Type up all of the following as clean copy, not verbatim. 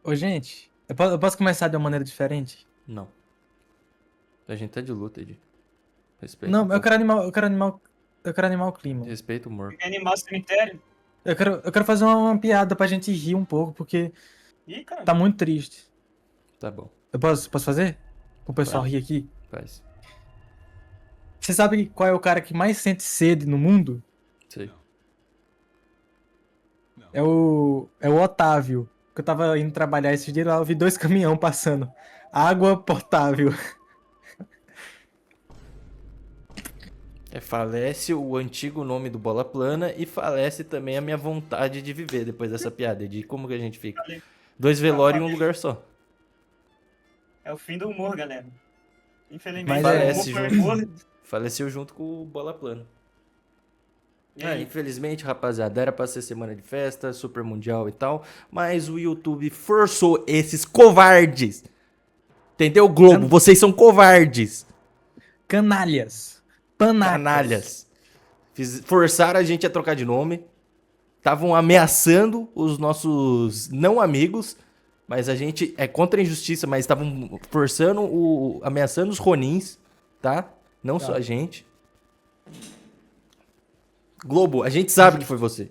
Ô, gente, eu posso começar de uma maneira diferente? Não. A gente tá de luta, Ed. Respeita um Não, eu pouco. quero animar, eu quero animar o clima. Respeita o humor. Animal cemitério. Eu quero fazer uma piada pra gente rir um pouco, porque Ih, cara. tá muito triste. Tá bom. Eu posso fazer? O pessoal Vai. rir aqui. Faz. Você sabe qual é o cara que mais sente sede no mundo? Sei. É o Otávio. Que eu tava indo trabalhar esse dia lá, eu vi 2 caminhão passando. Água potável. Falece o antigo nome do Bola Plana e falece também a minha vontade de viver depois dessa piada. De como que a gente fica? Falei, 2 velórios em um falei. lugar só. É o fim do humor, galera. Mas Infelizmente, o é. humor Falece foi junto. humor. Faleceu junto com o Bola Plana. E aí? Infelizmente, rapaziada, era pra ser semana de festa, Super Mundial e tal, mas o YouTube forçou esses covardes. Entendeu, Globo? Can- Vocês são covardes. Canalhas. Panacas. Canalhas. Forçaram a gente a trocar de nome. Estavam ameaçando os nossos não amigos. Mas a gente é contra a injustiça, mas estavam forçando ameaçando os Ronins, tá? Não só Tá. a gente. Globo, a gente sabe que foi você.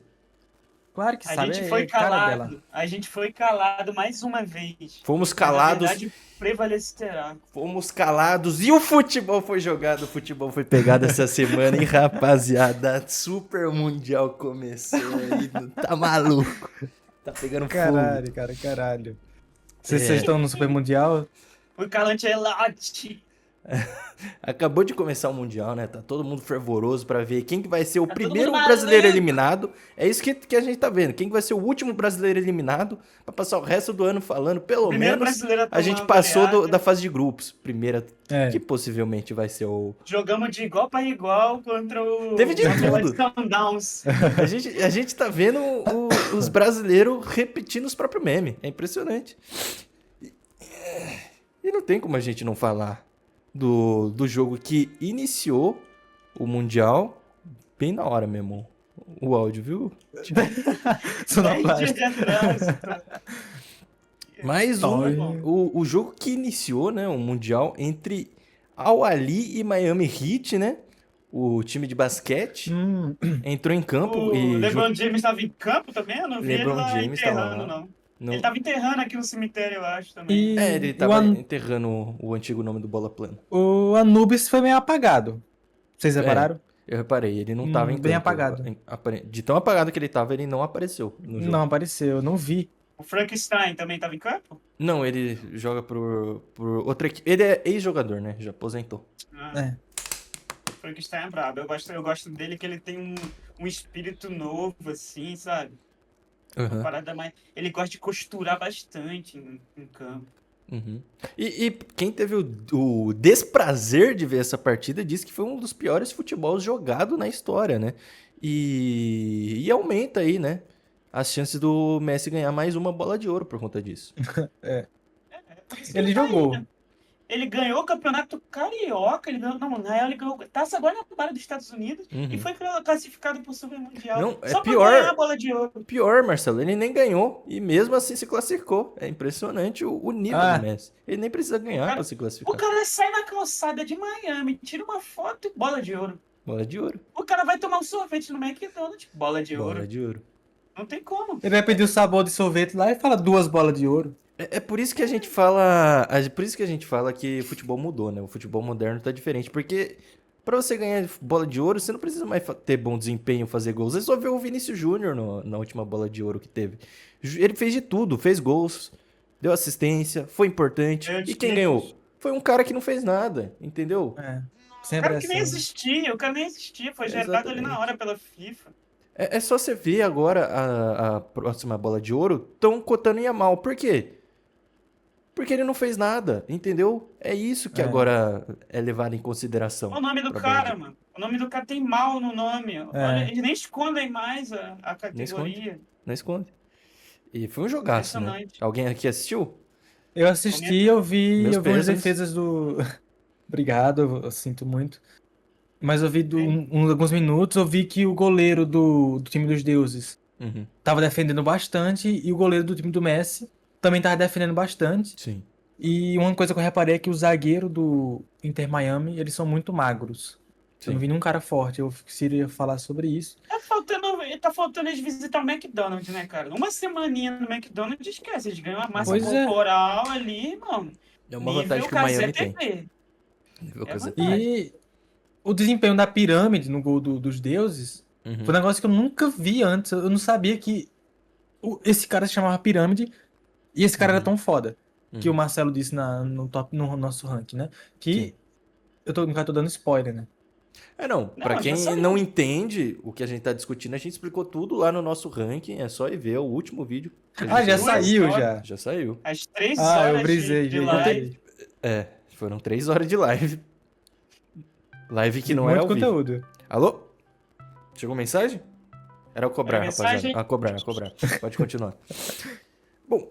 Claro que A sabe, gente é foi a cara dela. calado. A gente foi calado mais uma vez. Fomos Mas a calados. verdade prevalecerá. Fomos calados e o futebol foi jogado, o futebol foi pegado essa semana, hein, rapaziada? Super Mundial começou aí, tá maluco? Tá pegando fogo. Caralho, cara, caralho. Vocês É, estão no Super Mundial? O Calanchelote. acabou de começar o Mundial, né? Tá todo mundo fervoroso pra ver quem que vai ser o Tá todo mundo primeiro brasileiro maluco. eliminado. É isso que a gente tá vendo. Quem que vai ser o último brasileiro eliminado pra passar o resto do ano falando, pelo Primeiro menos brasileiro a a gente tomar passou goleada. da fase de grupos. Primeira, É. que possivelmente vai ser o... Jogamos de igual para igual contra o Teve de Mamelodi tudo. Sundowns. A gente tá vendo os brasileiros repetindo os próprios memes. É impressionante. E não tem como a gente não falar do jogo que iniciou o Mundial bem na hora mesmo. O áudio, viu? 10 dias Sonoplasta. atrás. Mais o jogo que iniciou, né, o Mundial entre Al Ahly e Miami Heat, né? O time de basquete entrou em campo O e LeBron James estava em campo também? Eu não vi ele LeBron lá James estava enterrando, lá. não. Não... Ele tava enterrando aqui no cemitério, eu acho, também. ele E tava enterrando o antigo nome do Bola Plana. o Anubis foi meio apagado. Vocês repararam? Eu reparei, ele não tava em campo. Bem apagado. De tão apagado que ele tava, ele não apareceu no jogo. Não apareceu, eu não vi. O Frankenstein também estava em campo? Não, ele joga por outra equipe. Ele é ex-jogador, né? Já aposentou. Ah, É. o Frankenstein é brabo. Eu gosto dele que ele tem um espírito novo, assim, sabe? Uma parada mais... Ele gosta de costurar bastante em campo. Uhum. E quem teve o desprazer de ver essa partida disse que foi um dos piores futebols jogado na história, né? E aumenta aí, né? As chances do Messi ganhar mais uma bola de ouro por conta disso. Por isso que Ele tá aí, jogou. né? Ele ganhou o campeonato carioca, ele ganhou, não, na real ele ganhou Taça Guanabara dos Estados Unidos e foi classificado pro Super Mundial. Não, é Só pra ganhar a pior. bola de ouro. Pior, Marcelo, ele nem ganhou e mesmo assim se classificou. É impressionante o nível do Messi. Ele nem precisa ganhar pra se O classificar. cara sai na calçada de Miami, tira uma foto e bola de ouro. Bola de ouro. O cara vai tomar um sorvete no McDonald's, bola de Bola ouro. de ouro. Não tem como. Ele vai pedir o sabor de sorvete lá e fala 2 bolas de ouro. É por isso que a gente fala. Por isso que a gente fala que o futebol mudou, né? O futebol moderno tá diferente. Porque pra você ganhar bola de ouro, você não precisa mais ter bom desempenho, fazer gols. Você só vê o Vinícius Júnior na última bola de ouro que teve. Ele fez de tudo, fez gols, deu assistência, foi importante. E quem ganhou? Foi um cara que não fez nada, entendeu? É. O Sempre cara que nem assim. existia, foi gerado ali na hora pela FIFA. É só você ver agora a próxima bola de ouro, estão cotando em Yamal. Por quê? Porque ele não fez nada, entendeu? É isso que agora é levado em consideração. Olha o nome do pra bola de cara, ouro. mano. O nome do cara tem mal no nome. Olha, eles nem escondem mais a Não esconde, categoria. não esconde. E foi um jogaço, né? Impressionante. Alguém aqui assistiu? Eu assisti, eu vi Meus algumas pêsames. defesas do. Obrigado, eu sinto muito. Mas eu vi Sim. alguns minutos, eu vi que o goleiro do time dos deuses Uhum. tava defendendo bastante e o goleiro do time do Messi também tava defendendo bastante. Sim. E uma coisa que eu reparei é que o zagueiro do Inter Miami, eles são muito magros. Eu não Sim. vi nenhum cara forte. Eu queria falar sobre isso. Tá faltando eles visitar o McDonald's, né, cara? Uma semaninha no McDonald's, esquece. Eles ganham uma massa Pois é. corporal ali, mano. É uma vantagem Nível que o Miami Casé tem. TV. Nível É Casé. vantagem. E o desempenho da pirâmide no gol dos deuses Uhum. foi um negócio que eu nunca vi antes. Eu não sabia que esse cara se chamava Pirâmide e esse cara era tão foda. Que o Marcelo disse no nosso ranking, né? Que Sim. no caso, tô dando spoiler, né? Não, Não, pra já quem saiu. não entende o que a gente tá discutindo, a gente explicou tudo lá no nosso ranking, é só ir ver o último vídeo. Que a Ah, gente já fez. saiu horas. já. Já saiu. Às 3 Ah, eu horas brisei, de gente. live. Foram 3 horas de live. Live que E não era muito ao vivo. conteúdo. Alô? Chegou mensagem? Era o cobrar, Era rapaziada. mensagem? A cobrar. Pode continuar. Bom,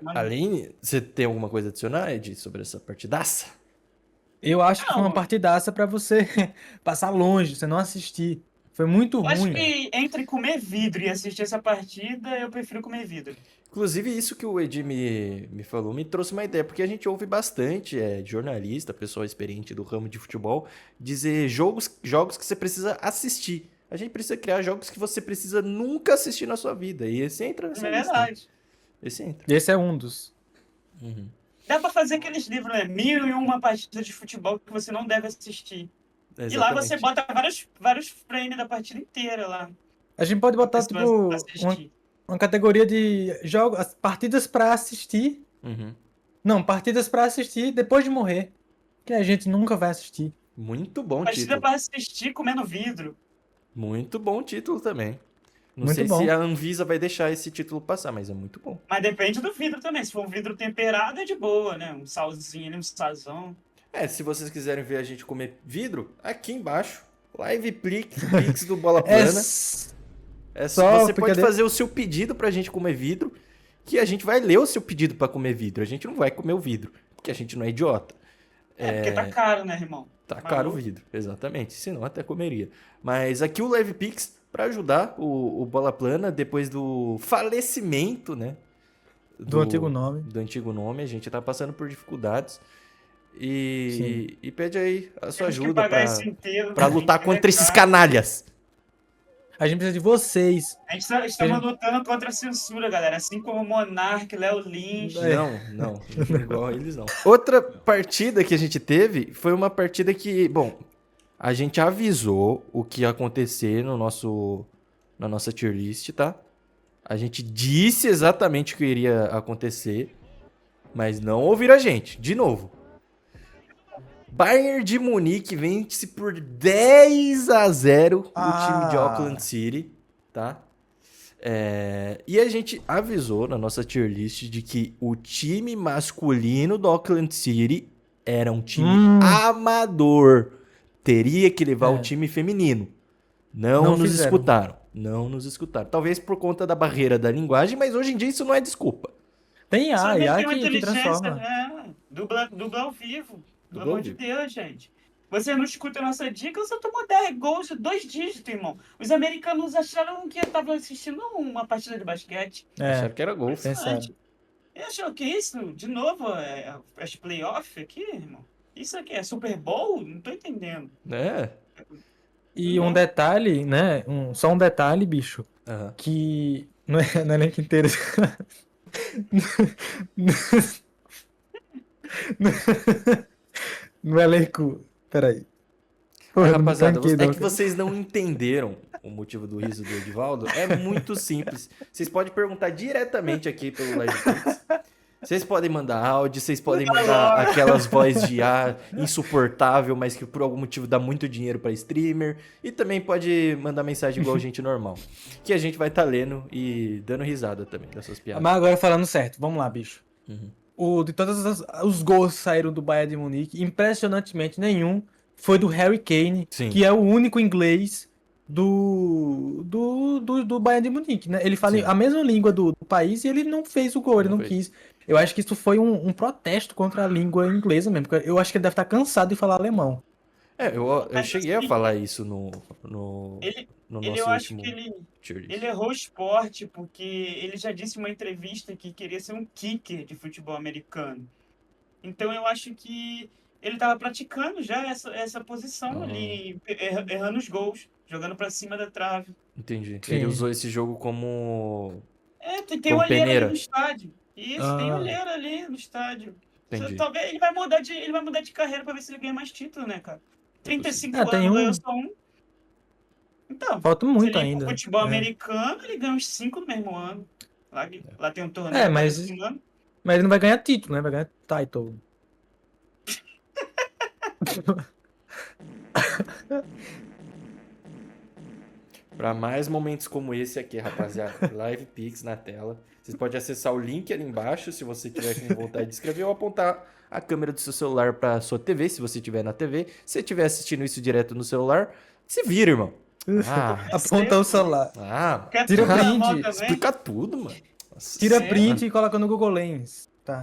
Aline, você tem alguma coisa a adicionar, Ed, sobre essa partidaça? Eu acho que foi uma Não. partidaça pra você passar longe, você não assistir. Foi muito Eu acho ruim. que entre comer vidro e assistir essa partida, eu prefiro comer vidro. Inclusive, isso que o Ed me falou me trouxe uma ideia, porque a gente ouve bastante jornalista, pessoal experiente do ramo de futebol, dizer jogos que você precisa assistir. A gente precisa criar jogos que você precisa nunca assistir na sua vida. E esse entra É nessa lista. verdade. Esse entra. Esse é um dos. Dá pra fazer aqueles livros, né? 1001 partidas de futebol que você não deve assistir. Exatamente. E lá você bota vários frames da partida inteira lá. A gente pode botar, pra tipo, assistir. uma categoria de jogos, as partidas pra assistir. Uhum. Não, partidas pra assistir depois de morrer. Que a gente nunca vai assistir. Muito bom Partida título. pra assistir comendo vidro. Muito bom título também. Não Muito sei bom. se a Anvisa vai deixar esse título passar, mas é muito bom. Mas depende do vidro também. Se for um vidro temperado, é de boa, né? Um salzinho ali, um sazão. Se vocês quiserem ver a gente comer vidro, aqui embaixo, Live Pix do Bola Plana. só Você pode porque- fazer o seu pedido pra gente comer vidro, que a gente vai ler o seu pedido pra comer vidro. A gente não vai comer o vidro, porque a gente não é idiota. Porque tá caro, né, irmão? Tá Maluco. caro o vidro, exatamente. Senão até comeria. Mas aqui o Live Pix pra ajudar o Bola Plana depois do falecimento, né? Do antigo nome. Do antigo nome. A gente tá passando por dificuldades. E pede aí a sua Temos que ajuda pagar esse inteiro, pra né? lutar Tem que contra esses levar. canalhas. A gente precisa de vocês. A gente estamos lutando contra a censura, galera. Assim como o Monark, Léo Lins. Não. Igual a eles não. Outra partida que a gente teve foi uma partida que, bom, a gente avisou o que ia acontecer na nossa tier list, tá? A gente disse exatamente o que iria acontecer, mas não ouviram a gente. De novo. Bayern de Munique vence por 10-0 o time de Auckland City, tá? E a gente avisou na nossa tier list de que o time masculino do Auckland City era um time amador. Teria que levar o time feminino. Não nos fizeram. escutaram. Não nos escutaram. Talvez por conta da barreira da linguagem, mas hoje em dia isso não é desculpa. Tem Só a tem IA uma que inteligência, transforma. dubla ao vivo. Pelo Dubla ao amor de vivo. Deus, gente. Você não escuta a nossa dica, você tomou 10 gols, 2 dígitos, irmão. Os americanos acharam que estavam assistindo uma partida de basquete. Acharam que era gol. Pensaram. E achou que isso, de novo, as playoff aqui, irmão? Isso aqui é Super Bowl? Não tô entendendo. E um detalhe, né? Só um detalhe, bicho. Aham. Que no elenco inteiro. No elenco. Peraí. Porra, não Rapaziada, tanquei, é não. que vocês não entenderam o motivo do riso do Edivaldo. É muito simples. Vocês podem perguntar diretamente aqui pelo LivePix. Vocês podem mandar áudio, vocês podem mandar aquelas vozes de ar insuportável, mas que por algum motivo dá muito dinheiro pra streamer. E também pode mandar mensagem igual gente normal. Que a gente vai estar lendo e dando risada também dessas piadas. Mas agora falando certo, vamos lá, bicho. De todos os gols que saíram do Bayern de Munique, impressionantemente nenhum foi do Harry Kane, Sim. que é o único inglês do Bayern de Munique, né? Ele fala Sim. a mesma língua do país e ele não fez o gol, ele Não não fez. quis. Eu acho que isso foi um protesto contra a língua inglesa mesmo, porque eu acho que ele deve estar cansado de falar alemão. Eu Mas cheguei a assim, falar isso no, ele, no eu nosso acho que último tier ele list. errou o esporte porque ele já disse em uma entrevista que queria ser um kicker de futebol americano. Então eu acho que ele estava praticando já essa posição Ah, ali, errando os gols, jogando para cima da trave. entendi. Ele Sim. usou esse jogo Tem como olheiro ali no peneira. estádio. Isso, tem Ah, olheiro ali no estádio. Entendi. Talvez ele vai mudar de carreira para ver se ele ganha mais título, né, cara? É possível. 35 tem anos, ganhou um. só um. Então, Falta se muito ele ir pro ainda. futebol É. americano, ele ganha uns 5 no mesmo ano. Lá tem um É, torneio agora mas, esse ano. mas ele não vai ganhar título, né? Vai ganhar title. Para mais momentos como esse aqui, rapaziada, Live Pix na tela. Vocês podem acessar o link ali embaixo se você tiver com vontade de escrever ou apontar a câmera do seu celular para sua TV, se você tiver na TV. Se você estiver assistindo isso direto no celular, se vira, irmão. Ah, Aponta o celular. ah, Quer Tira tudo na mão print. também? explica tudo, mano. Nossa Tira É, senhora. print e coloca no Google Lens. Tá.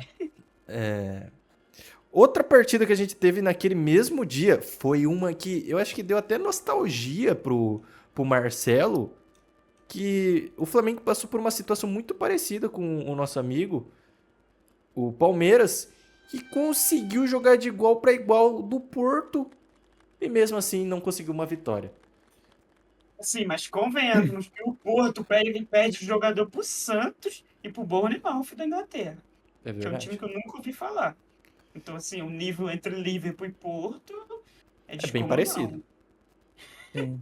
Outra partida que a gente teve naquele mesmo dia foi uma que eu acho que deu até nostalgia pro Marcelo, que o Flamengo passou por uma situação muito parecida com o nosso amigo, o Palmeiras, que conseguiu jogar de igual para igual do Porto e mesmo assim não conseguiu uma vitória. sim, mas convenhamos que o Porto perde jogador pro Santos e pro Bournemouth da Inglaterra, É que é um time verdade. que eu nunca ouvi falar. Então, assim, o nível entre Liverpool e Porto é É bem parecido. descomunal. Sim.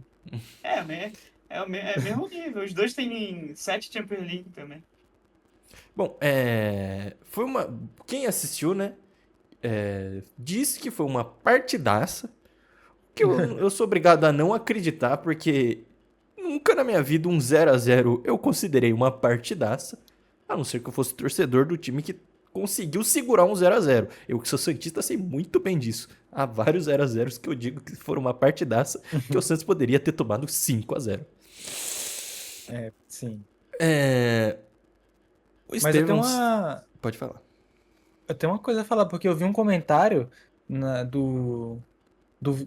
É o mesmo nível. Os dois têm 7 Champions League também. Bom, foi uma. Quem assistiu, né? Disse que foi uma partidaça. Que eu sou obrigado a não acreditar, porque nunca na minha vida um 0 a 0 eu considerei uma partidaça. A não ser que eu fosse torcedor do time que conseguiu segurar um 0 a 0. Eu, que sou santista, sei muito bem disso. Há vários 0 a 0 que eu digo que foram uma partidaça que o Santos poderia ter tomado 5 a 0. É, sim. É... O Mas eu tenho Estevão. uma. Pode falar. Eu tenho uma coisa a falar, porque eu vi um comentário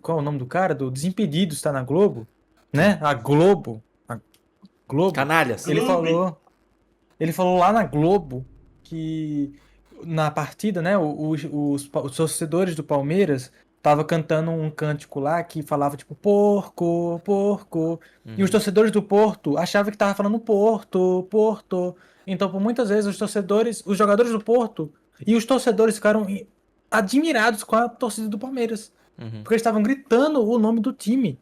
qual é o nome do cara? Do Desimpedidos, tá na Globo, né? A Globo. A Globo. Canalhas. Ele Clube. falou, ele falou lá na Globo que na partida, né? Os torcedores do Palmeiras estavam cantando um cântico lá que falava tipo porco, porco. E os torcedores do Porto achavam que tava falando Porto, Porto. Então, por muitas vezes, os jogadores do Porto e os torcedores ficaram admirados com a torcida do Palmeiras. Uhum. Porque eles estavam gritando o nome do time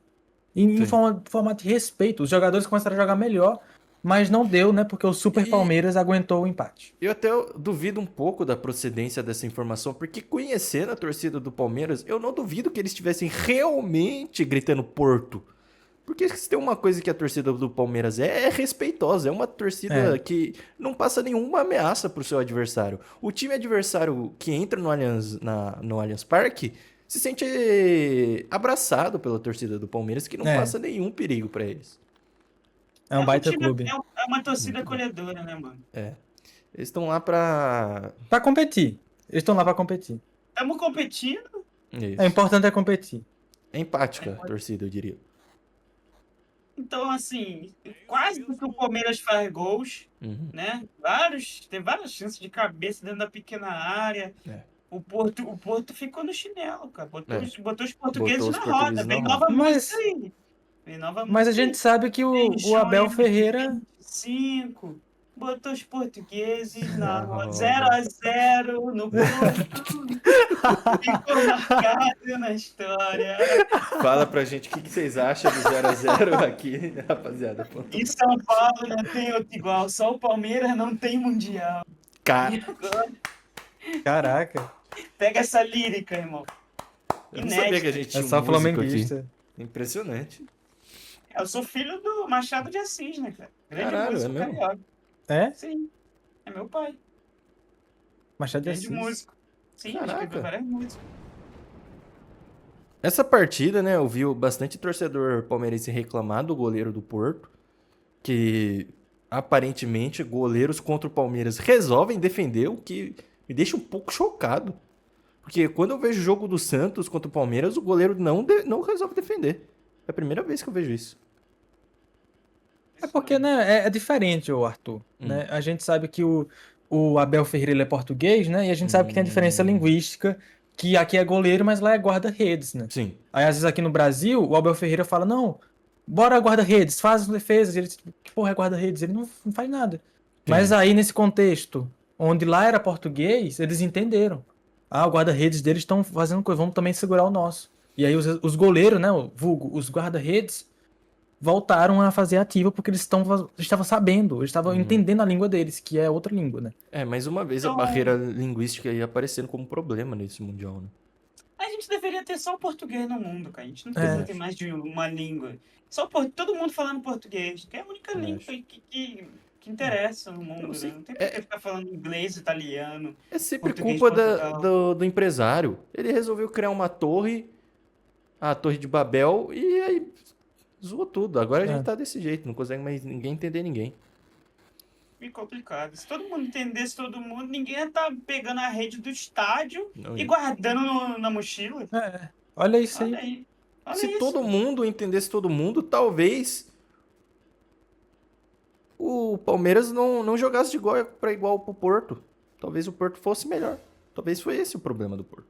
em Sim. forma de respeito. Os jogadores começaram a jogar melhor, mas não deu, né? Porque o Super E Palmeiras aguentou o empate. eu até duvido um pouco da procedência dessa informação, porque conhecendo a torcida do Palmeiras, eu não duvido que eles estivessem realmente gritando Porto. Porque se tem uma coisa que a torcida do Palmeiras é respeitosa, é uma torcida É, que não passa nenhuma ameaça pro seu adversário. O time adversário que entra no Allianz Parque se sente abraçado pela torcida do Palmeiras, que não é, passa nenhum perigo pra eles. é um O baita time clube. é uma torcida Muito bom. acolhedora, né, mano? Eles estão lá pra. Pra competir. Eles estão lá pra competir. Estamos competindo. É Isso. importante é competir. É empática a torcida, eu diria. Então, assim, quase que o Palmeiras faz gols, Uhum. né? Tem várias chances de cabeça dentro da pequena área. É. O Porto ficou no chinelo, cara. É. Botou os Botou portugueses os na roda. portugueses na Vem roda. nova música Mas, aí. Vem nova mas a música aí. gente sabe que o Deixou Abel aí nos Ferreira. 25. Botou os portugueses na Na roda. roda. 0 a 0 no Porto. Ficou marcado na história. Fala pra gente o que vocês acham do 0 a 0 aqui, rapaziada. Em São Paulo não tem outro igual. Só o Palmeiras não tem mundial. E Cara, agora, Caraca, pega essa lírica, irmão. eu não sabia que a Inédita. gente é tinha um só músico aqui. flamenguista. Impressionante. Eu sou filho do Machado de Assis, né, cara? Grande Caralho, músico é mesmo? carioca. É? Sim, é meu pai. Machado de Grande Assis. músico. Sim, Caraca. escreveu várias músicas. Essa partida, né, eu vi bastante torcedor palmeirense reclamar do goleiro do Porto, que aparentemente goleiros contra o Palmeiras resolvem defender, o que me deixa um pouco chocado. Porque quando eu vejo o jogo do Santos contra o Palmeiras, o goleiro não resolve defender. É a primeira vez que eu vejo isso. É porque, né, é diferente, o Arthur, Hum. né? A gente sabe que o Abel Ferreira ele é português, né? E a gente sabe que tem a diferença linguística, que aqui é goleiro, mas lá é guarda-redes, né? Sim. Aí, às vezes, aqui no Brasil, o Abel Ferreira fala, não, bora guarda-redes, faz as defesas. E ele, tipo, que porra é guarda-redes? Ele não faz nada. Mas Entendi. aí, nesse contexto, onde lá era português, eles entenderam. Ah, o guarda-redes deles estão fazendo coisa, vamos também segurar o nosso. E aí, os goleiros, né, o vulgo, os guarda-redes, voltaram a fazer ativa porque eles estavam sabendo, eles estavam entendendo a língua deles, que é outra língua, né? Mais uma vez a Então, barreira linguística aí aparecendo como problema nesse Mundial, né? a gente deveria ter só o português no mundo, cara. A gente não Também precisa É, ter acho. mais de uma língua. Só todo mundo falando português, que é a única Também língua acho. que interessa no Então, mundo, né? assim, Não tem por que ficar falando inglês, italiano, é sempre português de culpa Portugal. do empresário. Ele resolveu criar uma torre, a Torre de Babel, e aí zoou tudo. Agora a gente é. tá desse jeito, não consegue mais ninguém entender ninguém. Fica complicado. Se todo mundo entendesse todo mundo, ninguém ia estar pegando a rede do estádio Não e ia. guardando na mochila. É, olha isso Olha aí. aí. Se Olha todo isso. mundo entendesse todo mundo, talvez o Palmeiras não jogasse de igual para igual pro Porto. Talvez o Porto fosse melhor. Talvez foi esse o problema do Porto.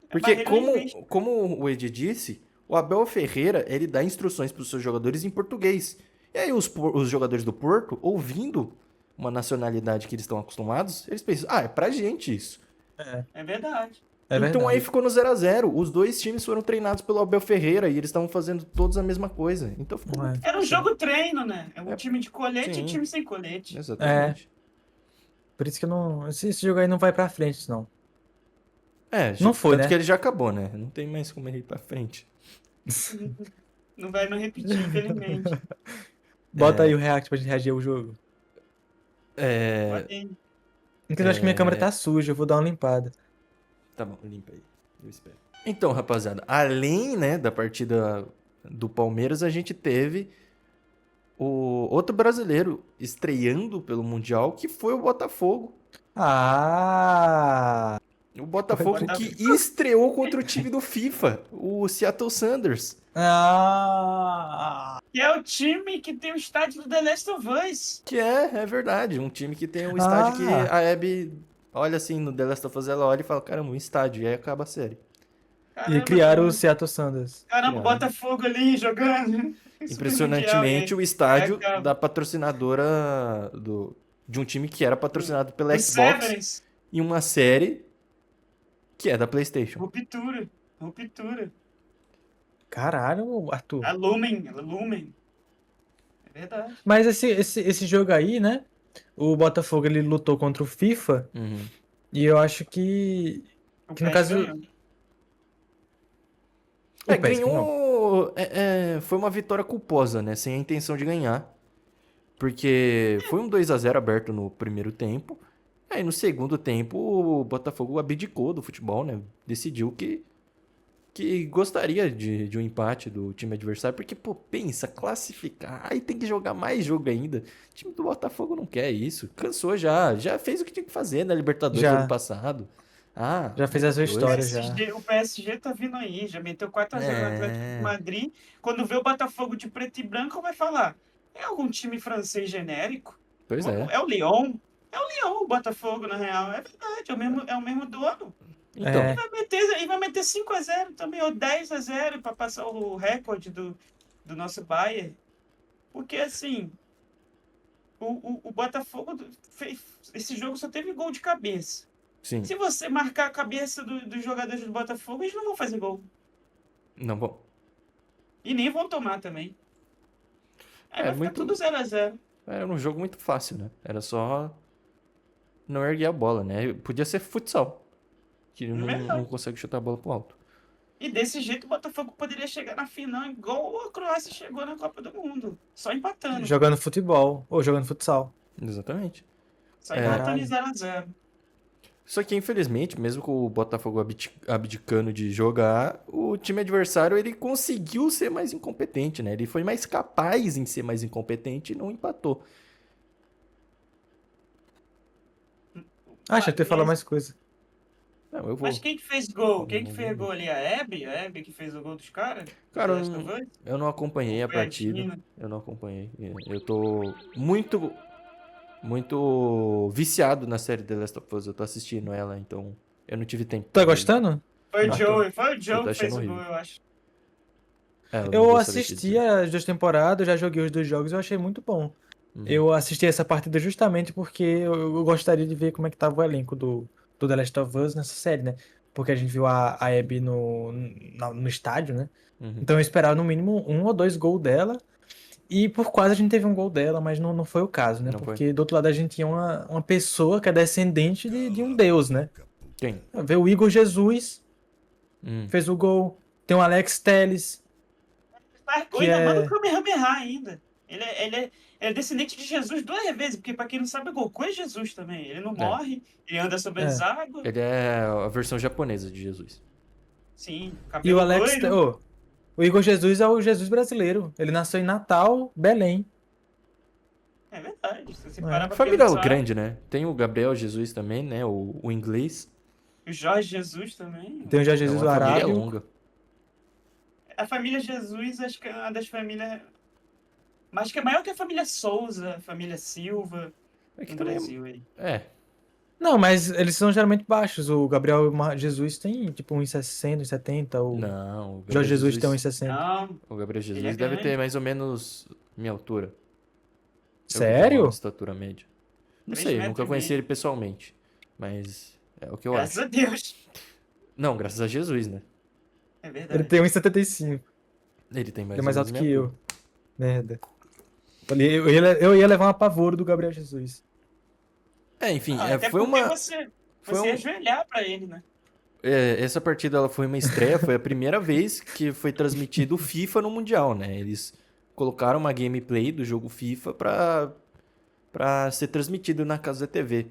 É Porque barreira linguística. como o Edi disse, o Abel Ferreira, ele dá instruções para os seus jogadores em português. E aí os jogadores do Porto, ouvindo uma nacionalidade que eles estão acostumados, eles pensam, é pra gente isso. É verdade. É Então aí verdade. ficou no 0-0. Os dois times foram treinados pelo Abel Ferreira e eles estavam fazendo todos a mesma coisa. Então ficou muito É, Era um fácil. jogo treino, né? É um É, time de colete e sim. time sem colete. Exatamente. por isso que eu não. Esse jogo aí não vai pra frente, não. É, Não foi, tanto que né? ele já acabou, né? Não tem mais como ele ir pra frente. Não vai não repetir, infelizmente. Bota aí o react pra gente reagir ao jogo. É. Pode ir. Inclusive, eu acho que minha câmera tá suja, eu vou dar uma limpada. Tá bom, limpa aí. Eu espero. Então, rapaziada, além, né, da partida do Palmeiras, a gente teve o outro brasileiro estreando pelo Mundial, que foi o Botafogo. Ah! O Botafogo Bota- que estreou contra o time do FIFA, o Seattle Sounders. Ah! Que é o time que tem o estádio do The Last of Us. Que é verdade, um time que tem um estádio que Ah! a Abby olha assim no The Last of Us, ela olha e fala, caramba, um estádio, e aí acaba a série. E Caramba, criaram o Seattle Sanders. caramba, Criaram. Botafogo ali jogando. Super Mundial, e Impressionantemente, aí o estádio acaba. da patrocinadora de um time que era patrocinado pela O Xbox Severance. e uma série que é da PlayStation. Ruptura. Ruptura. Caralho, Arthur. A Lumen. A Lumen. É verdade. Mas esse jogo aí, né? O Botafogo ele lutou contra o FIFA. Uhum. E eu acho que. O Que no PES caso. ganhou. O PES ganhou. Ganhou. Foi uma vitória culposa, né? Sem a intenção de ganhar. Porque foi um 2-0 aberto no primeiro tempo. Aí no segundo tempo o Botafogo abdicou do futebol, né? Decidiu que gostaria de um empate do time adversário. Porque, pô, pensa, classificar. Aí tem que jogar mais jogo ainda. O time do Botafogo não quer isso. Cansou já. Já fez o que tinha que fazer na Libertadores do Já. ano passado. Já fez a sua Libertadores. história. O PSG tá vindo aí, já meteu 4x0 no Atlético de É. Madrid. Quando vê o Botafogo de preto e branco, vai falar: é algum time francês genérico? Pois é. É o Lyon? É o Lyon, o Botafogo, na real. É verdade, é o mesmo dono. Então, É. E vai meter 5x0 também, ou 10x0 para passar o recorde do nosso Bayern. Porque assim, o Botafogo fez. Esse jogo só teve gol de cabeça. sim. Se você marcar a cabeça dos jogadores do Botafogo, eles não vão fazer gol. Não bom. E nem vão tomar também. Aí vai ficar muito. tudo 0x0. Era um jogo muito fácil, né? Era só não erguer a bola, né? Podia ser futsal, que não consegue chutar a bola pro alto. E desse jeito o Botafogo poderia chegar na final igual a Croácia chegou na Copa do Mundo. Só empatando. Jogando futebol. Ou jogando futsal. Exatamente. Só empatando em Caralho. 0x0. Só que, infelizmente, mesmo com o Botafogo abdicando de jogar, o time adversário ele conseguiu ser mais incompetente, né? Ele foi mais capaz em ser mais incompetente e não empatou. Ah, deixa eu te falar mais coisa. Não, eu Mas vou. quem que fez gol? Quem que Não fez vou. gol ali? A Abby? A Abby que fez o gol dos caras? Do The Cara, Last of Us? eu não Ou acompanhei a foi a partida. Dina? Eu não acompanhei. Eu tô muito viciado na série The Last of Us. Eu tô assistindo ela, então eu não tive tempo Tá pra ver. gostando? Não, Foi o eu Joe tô que achando fez o horrível. gol, eu acho. É, eu não Eu vou saber te assisti dizer. as 2 temporadas, já joguei os 2 jogos e eu achei muito bom. Uhum. Eu assisti essa partida justamente porque eu gostaria de ver como é que tava o elenco do The Last of Us nessa série, né? Porque a gente viu a Abby no estádio, né? Uhum. Então eu esperava no mínimo 1 ou 2 gols dela. E por quase a gente teve um gol dela, mas não foi o caso, né? Não foi? Porque do outro lado a gente tinha uma pessoa que é descendente de um deus, né? Quem? Vê o Igor Jesus, Hum. fez o gol. Tem o Alex Telles, Faz gol, que ainda manda o é. Kamehameha ainda. Ele é descendente de Jesus 2 vezes, porque pra quem não sabe, o Goku é Jesus também. Ele não É. morre, ele anda sobre as É. águas. Ele é a versão japonesa de Jesus. Sim, E o cabelo Alex. loiro. O Igor Jesus é o Jesus brasileiro. Ele nasceu em Natal, Belém. É verdade, se você parar Né? pra Família pensar, grande, né? Tem o Gabriel Jesus também, né? O inglês. o Jorge Jesus também. Tem o Jorge É Jesus uma o família Arábio. longa. A família Jesus, acho que é uma das famílias. Mas que é maior que a família Souza, a família Silva, É que no também Brasil aí. é. Não, mas eles são geralmente baixos. O Gabriel Jesus tem tipo 1,60, 1,70. O Não, Jorge Jesus tem 1,60. Não, O Gabriel ele é Jesus deve ter grande. mais ou menos minha altura. Eu que tenho uma Sério? estatura média. Não três sei, eu metros nunca e conheci meio. ele pessoalmente. Mas é o que eu Graças acho. a Deus. Não, graças a Jesus, né? É Ele verdade. tem 1,75. Ele tem Ele é mais ou mais menos alto minha que altura. eu. Merda. Eu ia levar um apavoro do Gabriel Jesus. É, enfim, Ah, até foi porque uma. Foi você ia um. ajoelhar pra ele, né? Essa partida ela foi uma estreia, foi a primeira vez que foi transmitido o FIFA no Mundial, né? Eles colocaram uma gameplay do jogo FIFA pra ser transmitido na casa da TV.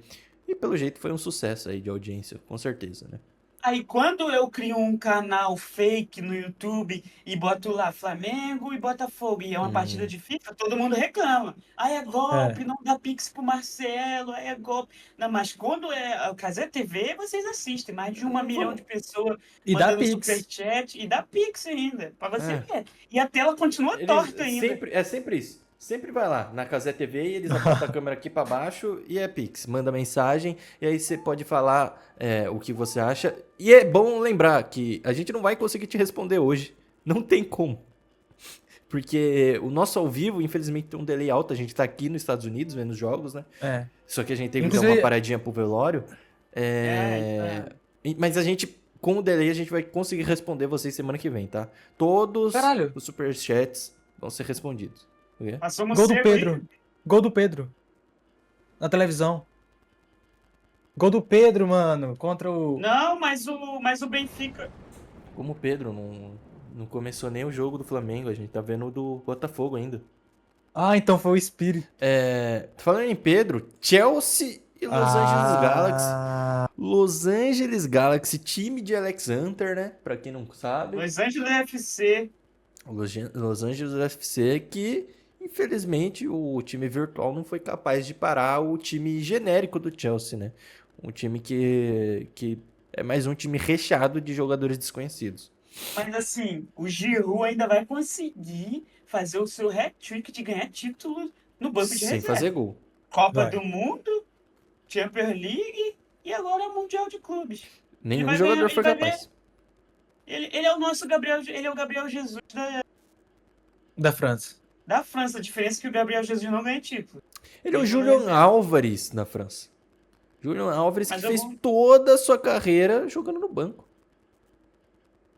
E pelo jeito foi um sucesso aí de audiência, com certeza, né? Aí quando eu crio um canal fake no YouTube e boto lá Flamengo e Botafogo e é uma partida Hum, de FIFA, todo mundo reclama. Aí é É. golpe, não dá pix pro Marcelo, aí é golpe. Não, mas quando é o Cazé TV, vocês assistem. Mais de 1 milhão de vamos. pessoas E dá mandando Pix. superchat e dá pix ainda, pra você É, ver. E a tela continua torta eles ainda. sempre. É sempre isso. Sempre vai lá na Casé TV e eles apontam a câmera aqui pra baixo e é Pix. Manda mensagem e aí você pode falar o que você acha. E é bom lembrar que a gente não vai conseguir te responder hoje. Não tem como. Porque o nosso ao vivo, infelizmente, tem um delay alto. A gente tá aqui nos Estados Unidos vendo os jogos, né? É. Só que a gente teve que dar uma Inclusive, paradinha pro velório. É. Mas a gente, com o delay, a gente vai conseguir responder vocês semana que vem, tá? Todos caralho, os superchats vão ser respondidos. Ok? Passou um gol do cego aí. Pedro. Gol do Pedro. Na televisão. Gol do Pedro, mano. Contra o. Não, mas o Benfica. Como o Pedro não começou nem o jogo do Flamengo, a gente tá vendo o do Botafogo ainda. Ah, então foi o Espírito. Falando em Pedro, Chelsea e Los Angeles Galaxy. Ah. Los Angeles Galaxy, time de Alex Hunter, né? Pra quem não sabe. Los Angeles FC. Los Angeles FC que, infelizmente, o time virtual não foi capaz de parar o time genérico do Chelsea, né? Um time que é mais um time recheado de jogadores desconhecidos. Mas assim, o Giroud ainda vai conseguir fazer o seu hat-trick de ganhar título no banco de Sem fazer reserva. gol. Copa Vai. do Mundo, Champions League e agora Mundial de Clubes. Ele Nenhum vai ganhar, jogador ele foi vai ver. capaz. Ele é o nosso Gabriel, ele é o Gabriel Jesus Da França. da França. A diferença é que o Gabriel Jesus não ganha título. Ele é o Ele tá na Julian reserva. Álvares na França. Julian Álvares que Mas eu fez vou. toda a sua carreira jogando no banco.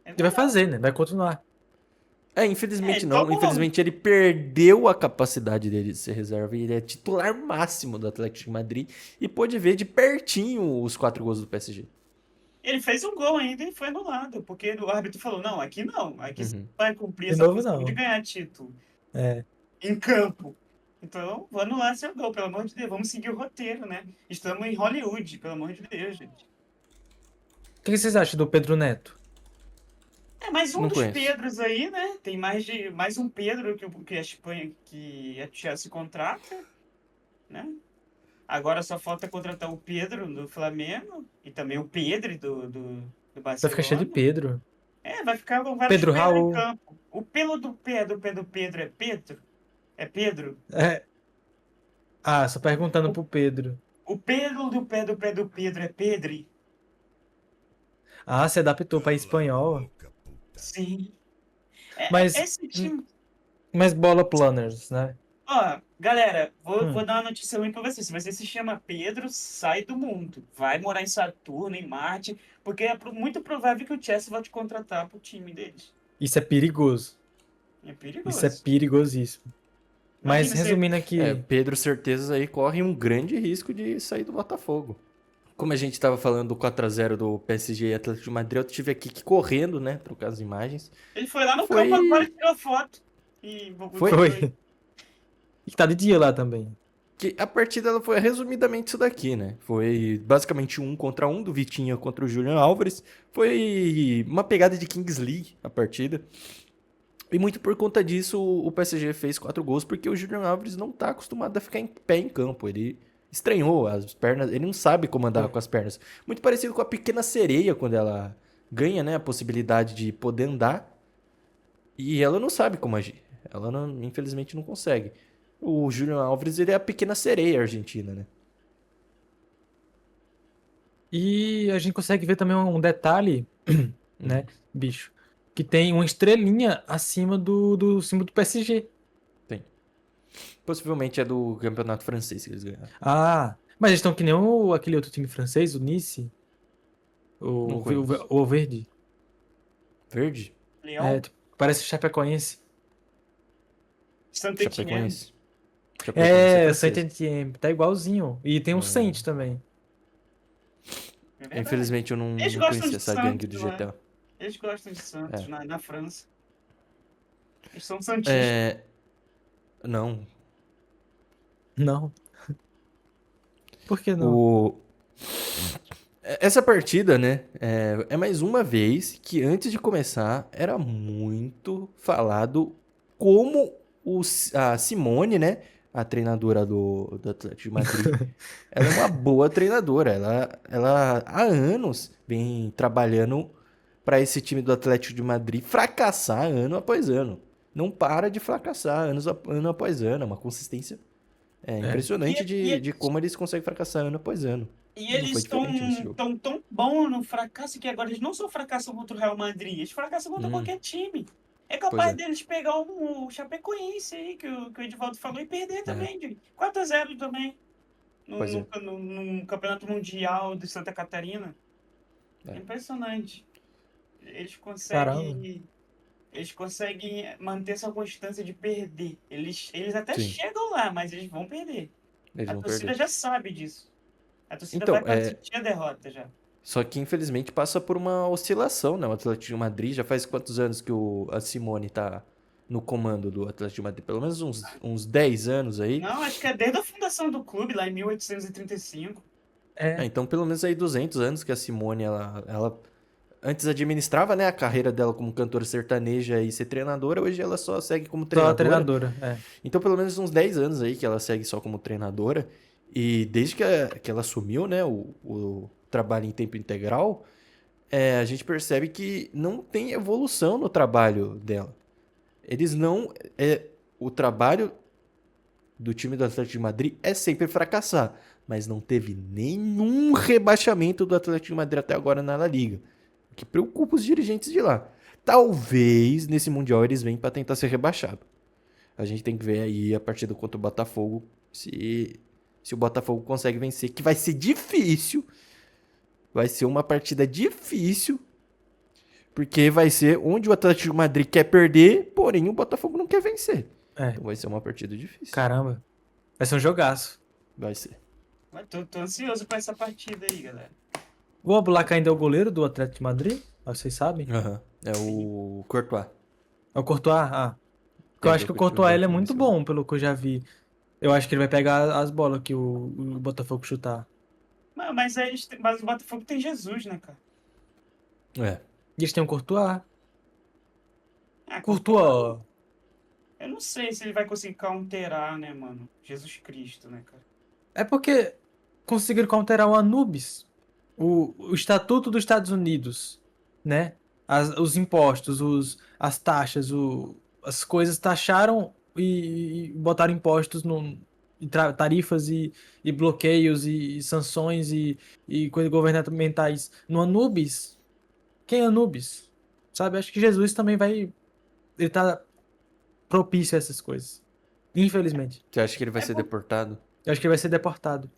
É Ele vai verdade. fazer, né? Vai continuar. Infelizmente Ele não. tomou. Infelizmente ele perdeu a capacidade dele de ser reserva e ele é titular máximo do Atlético de Madrid e pôde ver de pertinho os 4 gols do PSG. Ele fez um gol ainda e foi anulado, porque o árbitro falou: não, aqui não. Aqui você Uhum. vai cumprir De essa novo, função de não. ganhar título É. em campo. Então, vou anular seu gol, pelo amor de Deus. Vamos seguir o roteiro, né? Estamos em Hollywood, pelo amor de Deus, gente. O que vocês acham do Pedro Neto? É mais um Não dos conheço. Pedros aí, né? Tem mais um Pedro que a Espanha, que a Chelsea contrata, né? Agora só falta contratar o Pedro do Flamengo e também o Pedro do Vai ficar cheio de Barcelona. Pedro. Vai ficar com vários Pedro Pedro em Raul. campo. O pelo do pé do Pedro é Pedro? É Pedro? É. Ah, só perguntando O, pro Pedro. o pelo do pé do Pedro é Pedri? Ah, se adaptou pra espanhol. Sim. Mas, Esse time. mas bola planners, né? Ó, galera, vou Hum. dar uma notícia ruim pra você. Se você se chama Pedro, sai do mundo. Vai morar em Saturno, em Marte, porque é muito provável que o Chelsea vá te contratar pro time deles. Isso é perigoso. É Isso é perigoso. perigosíssimo. Mas Imagina você. resumindo aqui. Pedro Certezas aí corre um grande risco de sair do Botafogo. Como a gente tava falando do 4-0 do PSG e Atlético de Madrid, eu tive aqui que correndo, né? Trocar as imagens. Ele foi lá no campo agora e Foi. tirou foto. E Foi botou aí. Foi. E que tá de dia lá também. que a partida ela foi resumidamente isso daqui, né? Foi basicamente 1 contra 1 do Vitinho contra o Julian Álvares. Foi uma pegada de Kings League a partida. E muito por conta disso o PSG fez 4 gols, porque o Julian Álvares não tá acostumado a ficar em pé em campo. Ele estranhou as pernas, ele não sabe como andar com as pernas. Muito parecido com a pequena sereia quando ela ganha, né, a possibilidade de poder andar. E ela não sabe como agir. Ela infelizmente não consegue. O Julian Álvares, ele é a pequena sereia argentina, né? E a gente consegue ver também um detalhe, Hum. né, bicho? Que tem uma estrelinha acima do símbolo do PSG. Tem. Possivelmente é do campeonato francês que eles ganharam. Ah, mas eles estão que nem aquele outro time francês, o Nice, Não o, conheço. o Verde. Verde? É, Leão, tipo, parece Chapecoense. Saint-Étienne. Chapecoense. Chapecoense é É, francês. Saint-Étienne, tá igualzinho. E tem o Saint Hum. também. É verdade. Infelizmente eu não, Eles não gostam conhecia de essa gangue Santos, do não é? GTA. Eles gostam de Santos É. na França. Eles são santistas. É. Não. Não, por que não? O... Essa partida, né? É mais uma vez que antes de começar era muito falado como a Simone, né? A treinadora do Atlético de Madrid. Ela é uma boa treinadora. Ela há anos vem trabalhando para esse time do Atlético de Madrid fracassar ano após ano. Não para de fracassar ano após ano. É uma consistência É. impressionante E, e, de como eles conseguem fracassar ano após ano. e E não eles foi estão diferente nesse jogo. tão bom no fracasso que agora eles não só fracassam contra o Real Madrid, eles fracassam contra Hum, qualquer time. É pois capaz é. deles pegar o Chapecoense aí, que o Edivaldo falou, e perder É, também, de 4-0 também, no, pois no, é. no, no Campeonato Mundial de Santa Catarina. É É. impressionante. Eles Caramba. conseguem. Eles conseguem manter essa constância de perder. Eles até Sim, chegam lá, mas eles vão perder. eles A vão torcida perder. já sabe disso. A torcida Então, vai para sentir a derrota já. só que infelizmente passa por uma oscilação, né? O Atlético de Madrid já faz quantos anos que a Simone tá no comando do Atlético de Madrid? Pelo menos uns 10 anos aí. Não, acho que é desde a fundação do clube, lá em 1835. É, Então pelo menos aí 200 anos que a Simone, ela antes administrava, né, a carreira dela como cantora sertaneja e ser treinadora, hoje ela só segue como só a treinadora. treinadora. É. Então pelo menos uns 10 anos aí que ela segue só como treinadora. E desde que ela assumiu, né, o trabalho em tempo integral, a gente percebe que não tem evolução no trabalho dela. Eles não. O trabalho do time do Atlético de Madrid é sempre fracassar, mas não teve nenhum rebaixamento do Atlético de Madrid até agora na La Liga, o que preocupa os dirigentes de lá. Talvez nesse Mundial eles venham para tentar ser rebaixado. A gente tem que ver aí a partida contra o Botafogo se o Botafogo consegue vencer, que vai ser difícil. Vai ser uma partida difícil, porque vai ser onde o Atlético de Madrid quer perder, porém o Botafogo não quer vencer. É, Então vai ser uma partida difícil. caramba. Vai ser um jogaço. Vai ser. Mas tô ansioso pra essa partida aí, galera. O Oblak ainda é o goleiro do Atlético de Madrid? Ah, vocês sabem? Aham. É o Courtois. É o Courtois? Ah. Porque eu acho que o Técnico de Courtois ele é banco muito inicial. bom, pelo que eu já vi. Eu acho que ele vai pegar as bolas que o Botafogo chutar. Mas o Botafogo tem Jesus, né, cara? É. E eles têm o Courtois. Courtois, Courtois. eu não sei se ele vai conseguir counterar, né, mano? Jesus Cristo, né, cara? É porque conseguiram counterar o Anubis. o Estatuto dos Estados Unidos, né? Os impostos, as taxas, as coisas taxaram e botaram impostos tarifas e bloqueios e sanções e coisas governamentais no Anubis. Quem é Anubis? Sabe? Acho que Jesus também vai. Ele tá propício a essas coisas. Infelizmente. Você acha que ele vai É ser bom. deportado? Eu acho que ele vai ser deportado.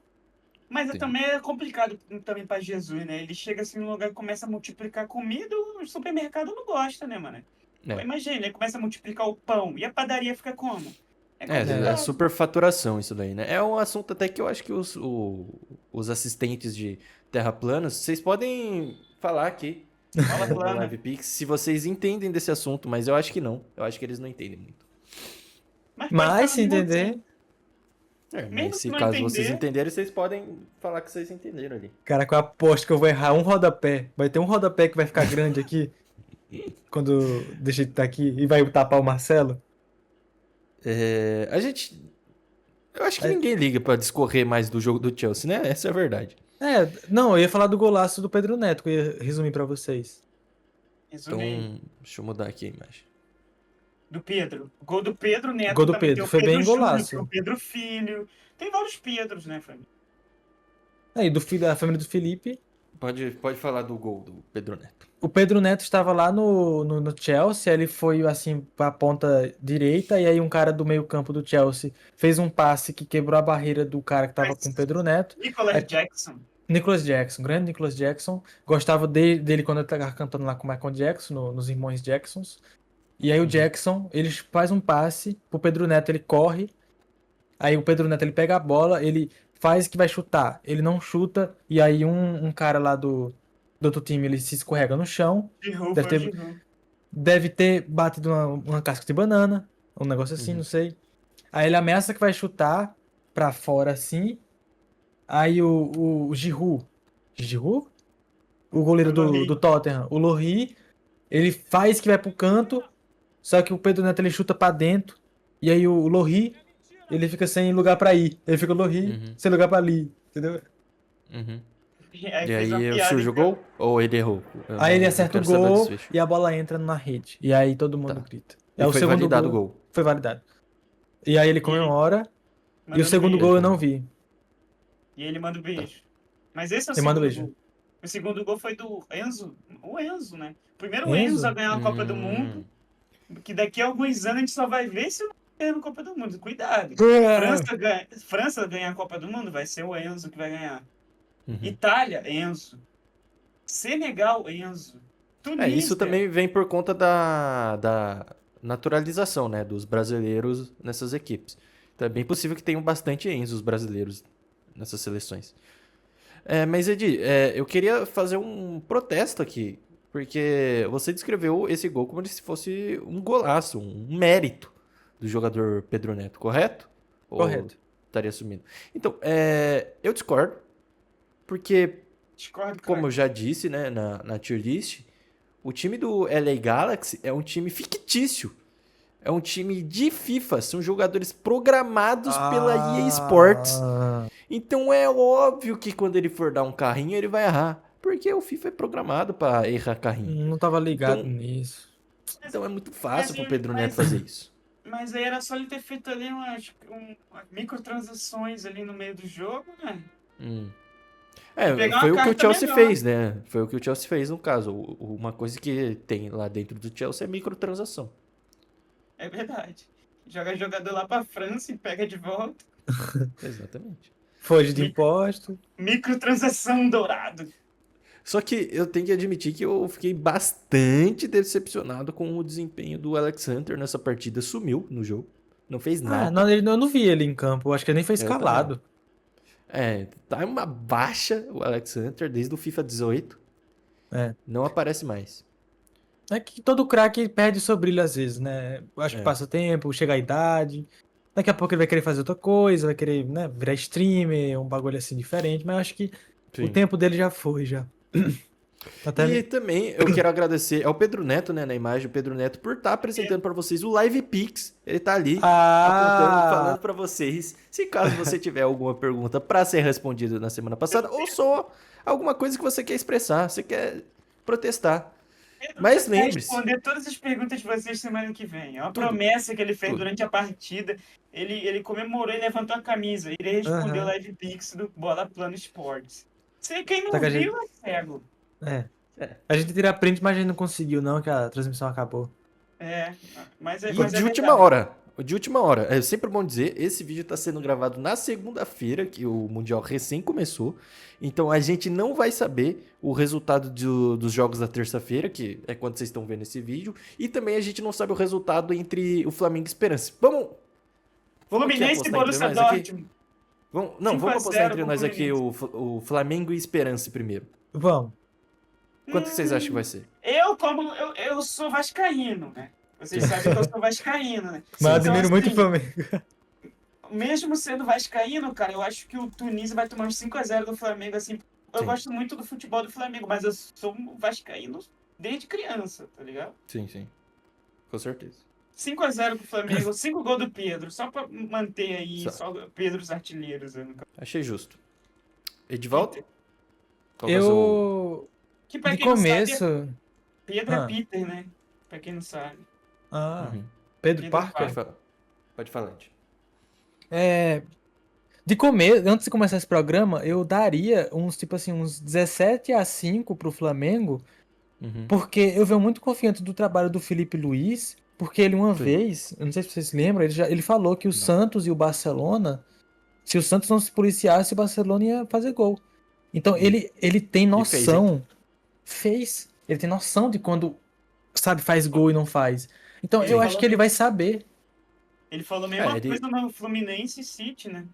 Mas Entendi. também é complicado também para Jesus, né? Ele chega assim num lugar e começa a multiplicar comida, o supermercado não gosta, né, mano? É. Imagina, ele começa a multiplicar o pão e a padaria fica como? É É complicado. superfaturação isso daí, né? É um assunto até que eu acho que os assistentes de Terra Planos, vocês podem falar aqui Bola no plana. Live Pix se vocês entendem desse assunto, mas eu acho que não. Eu acho que eles não entendem muito. Mas pode Mas, falar se mesmo entender. assim. Mas Mesmo se se não caso vocês entender, entenderem, vocês podem falar que vocês entenderam ali. Cara, que eu aposto que eu vou errar um rodapé. Vai ter um rodapé que vai ficar grande aqui. Quando deixa de estar aqui. E vai tapar o Marcelo. A gente. Eu acho que É, ninguém liga pra discorrer mais do jogo do Chelsea, né? Essa é a verdade. não, eu ia falar do golaço do Pedro Neto, que eu ia resumir pra vocês. resume aí. Então, deixa eu mudar aqui a imagem. Do Pedro. O gol do Pedro Neto Gol do também. Tem Pedro. o Foi Pedro bem Júnior, golaço. tem o Pedro Filho. Tem vários Pedros, né, família? Aí, do filho da família do Felipe. Pode falar do gol do Pedro Neto. O Pedro Neto estava lá no Chelsea, ele foi assim pra ponta direita, e aí um cara do meio-campo do Chelsea fez um passe que quebrou a barreira do cara que tava com o Pedro Neto. Nicolas Aí, Jackson. Nicholas Jackson, grande Nicholas Jackson. Gostava dele quando ele tava cantando lá com o Michael Jackson, nos Irmãos Jacksons. E aí o Jackson, ele faz um passe pro Pedro Neto, ele corre. Aí o Pedro Neto, ele pega a bola, ele faz que vai chutar. Ele não chuta, e aí um cara lá do outro time, ele se escorrega no chão. Giroud Deve foi o ter, Giroud. deve ter batido uma casca de banana, um negócio assim, não sei. Aí ele ameaça que vai chutar pra fora assim. Aí o Giroud? O goleiro O do Lohri. Tottenham, o Lohri, ele faz que vai pro canto, só que o Pedro Neto ele chuta pra dentro, e aí o Lohri, ele fica sem lugar pra ir. Ele fica o Lohri Uhum. sem lugar pra ir, entendeu? Uhum. Aí E fez uma aí piada surge o em campo. gol? Ou ele errou? Aí ele Não acerta o quero saber o gol desfecho. e a bola entra na rede. E aí todo mundo Tá. grita. E É o foi segundo validado o gol. gol. Foi validado. E aí ele E ele comemora. E o mandando segundo beijo. gol eu não vi. E ele manda o beijo. Mas esse é o Ele manda segundo beijo. gol. O segundo gol foi do Enzo. O Enzo, né? Primeiro o Enzo a Enzo? ganhar a Copa do Mundo. Que daqui a alguns anos a gente só vai ver se o ganha a Copa do Mundo. Cuidado. França ganhar a Copa do Mundo, vai ser o Enzo que vai ganhar. Uhum. Itália, Enzo. Senegal, Enzo. Tunísia. Isso também vem por conta da naturalização, né, dos brasileiros nessas equipes. Então é bem possível que tenham bastante Enzos brasileiros nessas seleções. Mas Edi, eu queria fazer um protesto aqui, porque você descreveu esse gol como se fosse um golaço, um mérito do jogador Pedro Neto, correto? Ou Correto. estaria assumindo? Então, eu discordo, porque Discordo, como eu cara. já disse, né, na tier list, o time do LA Galaxy é um time fictício. É um time de FIFA, são jogadores programados pela EA Sports. Então é óbvio que quando ele for dar um carrinho, ele vai errar. Porque o FIFA é programado para errar carrinho. Não tava ligado Então- nisso. Então é muito fácil pro Mas- Pedro mas- Neto fazer isso. Mas aí era só ele ter feito ali umas microtransações ali no meio do jogo, né? Pegar Foi uma o que o carta Chelsea melhor. fez, né? Foi o que o Chelsea fez no caso. Uma coisa que tem lá dentro do Chelsea é microtransação. É verdade. Joga jogador lá pra França e pega de volta. Exatamente. Foge de imposto. Microtransação dourado. Só que eu tenho que admitir que eu fiquei bastante decepcionado com o desempenho do Alex Hunter nessa partida. Sumiu no jogo. Não fez nada. Não, eu não vi ele em campo. Eu acho que ele nem foi Eu também. escalado. Tá uma baixa o Alex Hunter desde o FIFA 18. É. Não aparece mais. É que todo craque perde o seu brilho às vezes, né? Eu acho que passa o tempo, chega a idade. Daqui a pouco ele vai querer fazer outra coisa, vai querer, né, virar streamer, um bagulho assim diferente. Mas eu acho que o tempo dele já foi, já. Até E também eu quero agradecer ao Pedro Neto, né, na imagem, o Pedro Neto, por estar apresentando para vocês o Live Pix. Ele tá ali apontando, falando para vocês. Se caso você tiver alguma pergunta para ser respondida na semana passada, ou só alguma coisa que você quer expressar, você quer protestar. Pedro Mas vai lembre-se, responder todas as perguntas de vocês semana que vem. É uma tudo, promessa que ele fez tudo. durante a partida. Ele comemorou e levantou a camisa. Ele respondeu o Aham. Live Pix do Bola Plano Esportes. Quem Só não que a viu gente. é cego. É. É. A gente tira print, mas a gente não conseguiu, não, que a transmissão acabou. É, mas E mas é de última verdade. hora, de última hora, é sempre bom dizer, esse vídeo está sendo gravado na segunda-feira, que o Mundial recém começou. Então a gente não vai saber o resultado dos jogos da terça-feira, que é quando vocês estão vendo esse vídeo. E também a gente não sabe o resultado entre o Flamengo e Esperance. Vamos aqui Fluminense e apostar entre Borussia nós aqui? Dortmund. Vamos apostar 5-0 entre pro nós aqui Fluminense. o Flamengo e Esperance primeiro. Vamos. Quanto que vocês acham que vai ser? Eu sou vascaíno, né? Vocês sabem que eu sou vascaíno, né? Mas eu Então, admiro muito o assim, Flamengo. mesmo sendo vascaíno, cara, eu acho que o Tunísio vai tomar uns 5-0 do Flamengo, assim. Eu Sim. gosto muito do futebol do Flamengo, mas eu sou um vascaíno desde criança, tá ligado? Sim. Com certeza. 5-0 pro Flamengo, 5 gols do Pedro, só pra manter aí, Só. só Pedro os artilheiros. Né, no Achei justo. Edivaldo? Peter. Qual que é o seu... Eu. Que pra De quem não começo. sabe, Pedro é Ah. Peter, né? Pra quem não sabe. Ah. Uhum. Pedro Pedro Parker? Pode falar. Pode falar, Ed. É. De começo, antes de começar esse programa, eu daria uns 17-5 pro Flamengo, Uhum. porque eu venho muito confiante do trabalho do Felipe Luiz, porque ele uma Sim. vez, eu não sei se vocês se lembram, ele falou que o Não. Santos e o Barcelona, se o Santos não se policiasse, o Barcelona ia fazer gol. Então ele tem noção, ele tem noção de quando, sabe, faz gol e não faz. Então Ele eu falou acho que ele vai saber. Ele falou a mesma ele- coisa no Fluminense e City, né?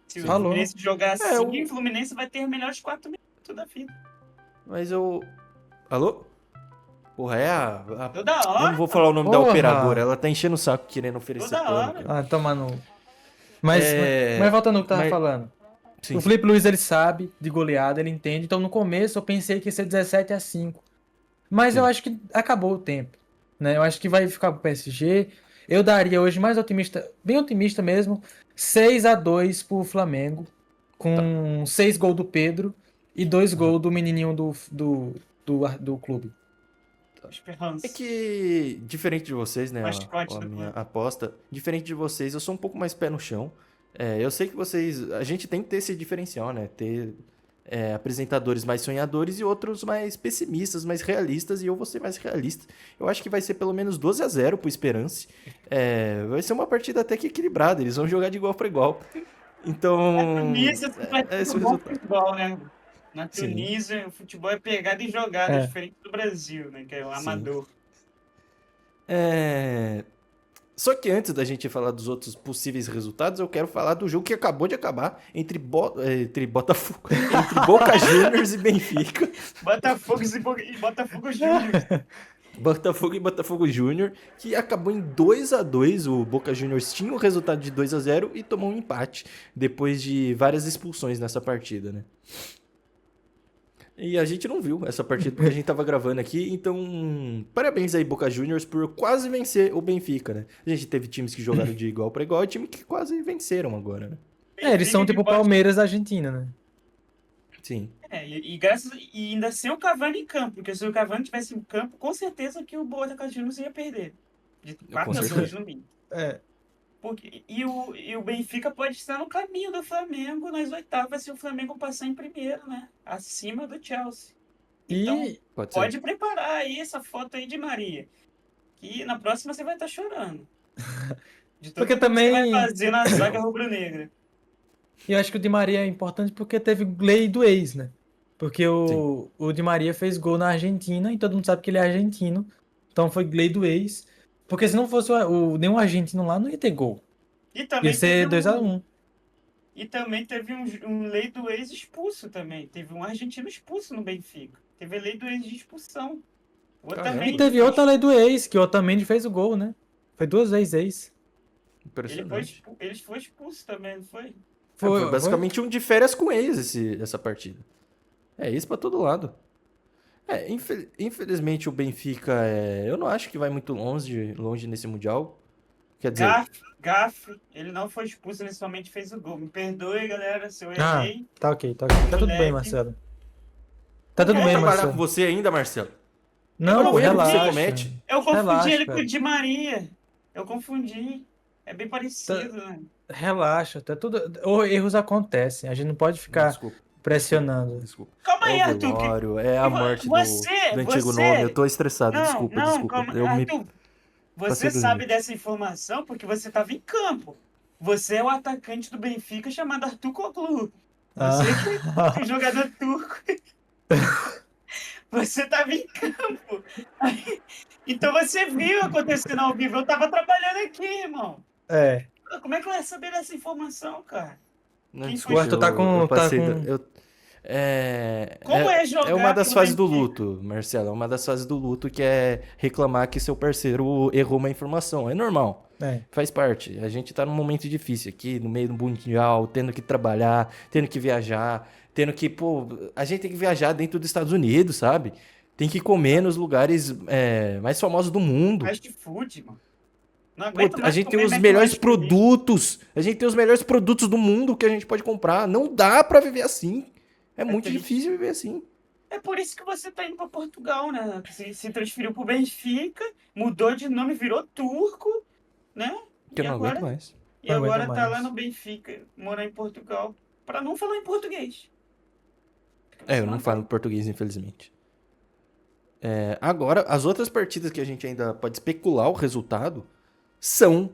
Se o Falou. Fluminense jogar assim, o- o Fluminense vai ter os melhores 4 minutos da vida. Mas eu... Alô? Porra, é a... Toda Eu hora, não vou falar o nome da Porra. operadora. Ela tá enchendo o saco querendo oferecer Toda plano, hora. cara. Toma no. Mas, É, mas voltando ao que eu tava mas- falando. Sim. O Felipe Luiz, ele sabe de goleada, ele entende. Então, no começo, eu pensei que ia ser 17-5. Mas Sim. eu acho que acabou o tempo. Né? Eu acho que vai ficar pro PSG. Eu daria hoje mais otimista, bem otimista mesmo, 6-2 pro Flamengo. Com 6 gols do Pedro e 2 gols do menininho do clube. Esperança. É que, diferente de vocês, né, Mascote a do minha clube. aposta, diferente de vocês, eu sou um pouco mais pé no chão. Eu sei que a gente tem que ter esse diferencial, né, ter apresentadores mais sonhadores e outros mais pessimistas, mais realistas, e eu vou ser mais realista. Eu acho que vai ser pelo menos 12-0 pro Esperance. Vai ser uma partida até que equilibrada, eles vão jogar de igual para igual. Então, Tunísia vai ter esse é um o bom resultado. futebol, né? Na Sim. Tunísia, o futebol é pegada e jogada, É. diferente do Brasil, né? Que é o Sim. amador. Só que antes da gente falar dos outros possíveis resultados, eu quero falar do jogo que acabou de acabar entre Botafogo, entre Boca Juniors e Benfica. Botafogo e Botafogo Juniors. Botafogo e Botafogo Júnior, que acabou em 2-2. O Boca Juniors tinha o resultado de 2-0 e tomou um empate depois de várias expulsões nessa partida, né? E a gente não viu essa partida porque a gente tava gravando aqui, então parabéns aí Boca Juniors por quase vencer o Benfica, né? A gente teve times que jogaram de igual para igual e time que quase venceram agora, né? Eles são tipo o Palmeiras da Argentina, né? Sim. E ainda sem o Cavani em campo, porque se o Cavani tivesse em campo, com certeza que o Boca Juniors ia perder. De 4-2 certeza. no mínimo. É. E o Benfica pode estar no caminho do Flamengo nas oitavas se o Flamengo passar em primeiro, né? Acima do Chelsea. Então, E Pode ser. pode preparar aí essa foto aí de Maria. Que na próxima você vai estar chorando. De tudo Porque que também- você vai fazer na zaga rubro-negra. eu acho que o Di Maria é importante porque teve lei do ex, né? Porque o Di Maria fez gol na Argentina e todo mundo sabe que ele é argentino. Então foi lei do ex. Porque se não fosse nenhum argentino lá, não ia ter gol. E também Ia ser teve 2-1. E também teve um lei do ex expulso também. Teve um argentino expulso no Benfica. Teve a lei do ex de expulsão. O Caramba. Otamendi E teve foi outra lei do ex, que o Otamendi fez o gol, né? Foi 2 vezes ex. Impressionante. Ele foi expulso também, não foi? Foi basicamente um de férias com ex essa partida. É isso pra todo lado. Infelizmente o Benfica, eu não acho que vai muito longe nesse Mundial. Quer dizer, Gaff, ele não foi expulso, ele somente fez o gol. Me perdoe, galera, se eu Ah, errei. tá ok. Tá tudo bem, Moleque. Marcelo. Tá tudo Vamos bem, trabalhar com Marcelo. você ainda, Marcelo. Não, o erro que você relaxa. comete. Eu confundi Relaxa, ele com cara. o Di Maria. Eu confundi. É bem Tá- parecido, né? Relaxa, tá tudo. Erros acontecem. A gente não pode Não, ficar desculpa. pressionando. Desculpa. Calma É aí, o Arthur. velório, é a morte do antigo nome. Eu Você. tô estressado, Não, desculpa, não, desculpa. calma. Eu me Arthur, passei você do sabe limite. dessa informação porque você estava em campo. Você é o atacante do Benfica chamado Arthur Koglu. Você que é o Ah, jogador turco. Você estava em campo. Então você viu acontecendo ao vivo. Eu estava trabalhando aqui, irmão. é. Como é que eu ia saber dessa informação, cara? Não, Quem O foi? desculpa, Arthur tá eu com. Tá passei do. com. Como é É uma jogar das pelo fases do Benfica? luto, Marcelo. É uma das fases do luto que é reclamar que seu parceiro errou uma informação. É normal. É. Faz parte. A gente tá num momento difícil aqui, no meio do mundial, tendo que trabalhar, tendo que viajar, tendo que, pô, a gente tem que viajar dentro dos Estados Unidos, sabe? Tem que comer nos lugares mais famosos do mundo. Fast food, mano. Não Pô, aguento a mais gente tem comer os melhores McLanche por dia. produtos. A gente tem os melhores produtos do mundo que a gente pode comprar. Não dá pra viver assim. É muito triste. difícil viver assim. É por isso que você tá indo pra Portugal, né? Se transferiu pro Benfica, mudou de nome, virou turco, né? Que E eu não aguento agora, mais. e Não aguenta agora tá lá no mais. Benfica, morar em Portugal, pra não falar em português. Porque É, você eu não falo aguenta. português, infelizmente. Agora, as outras partidas que a gente ainda pode especular o resultado são,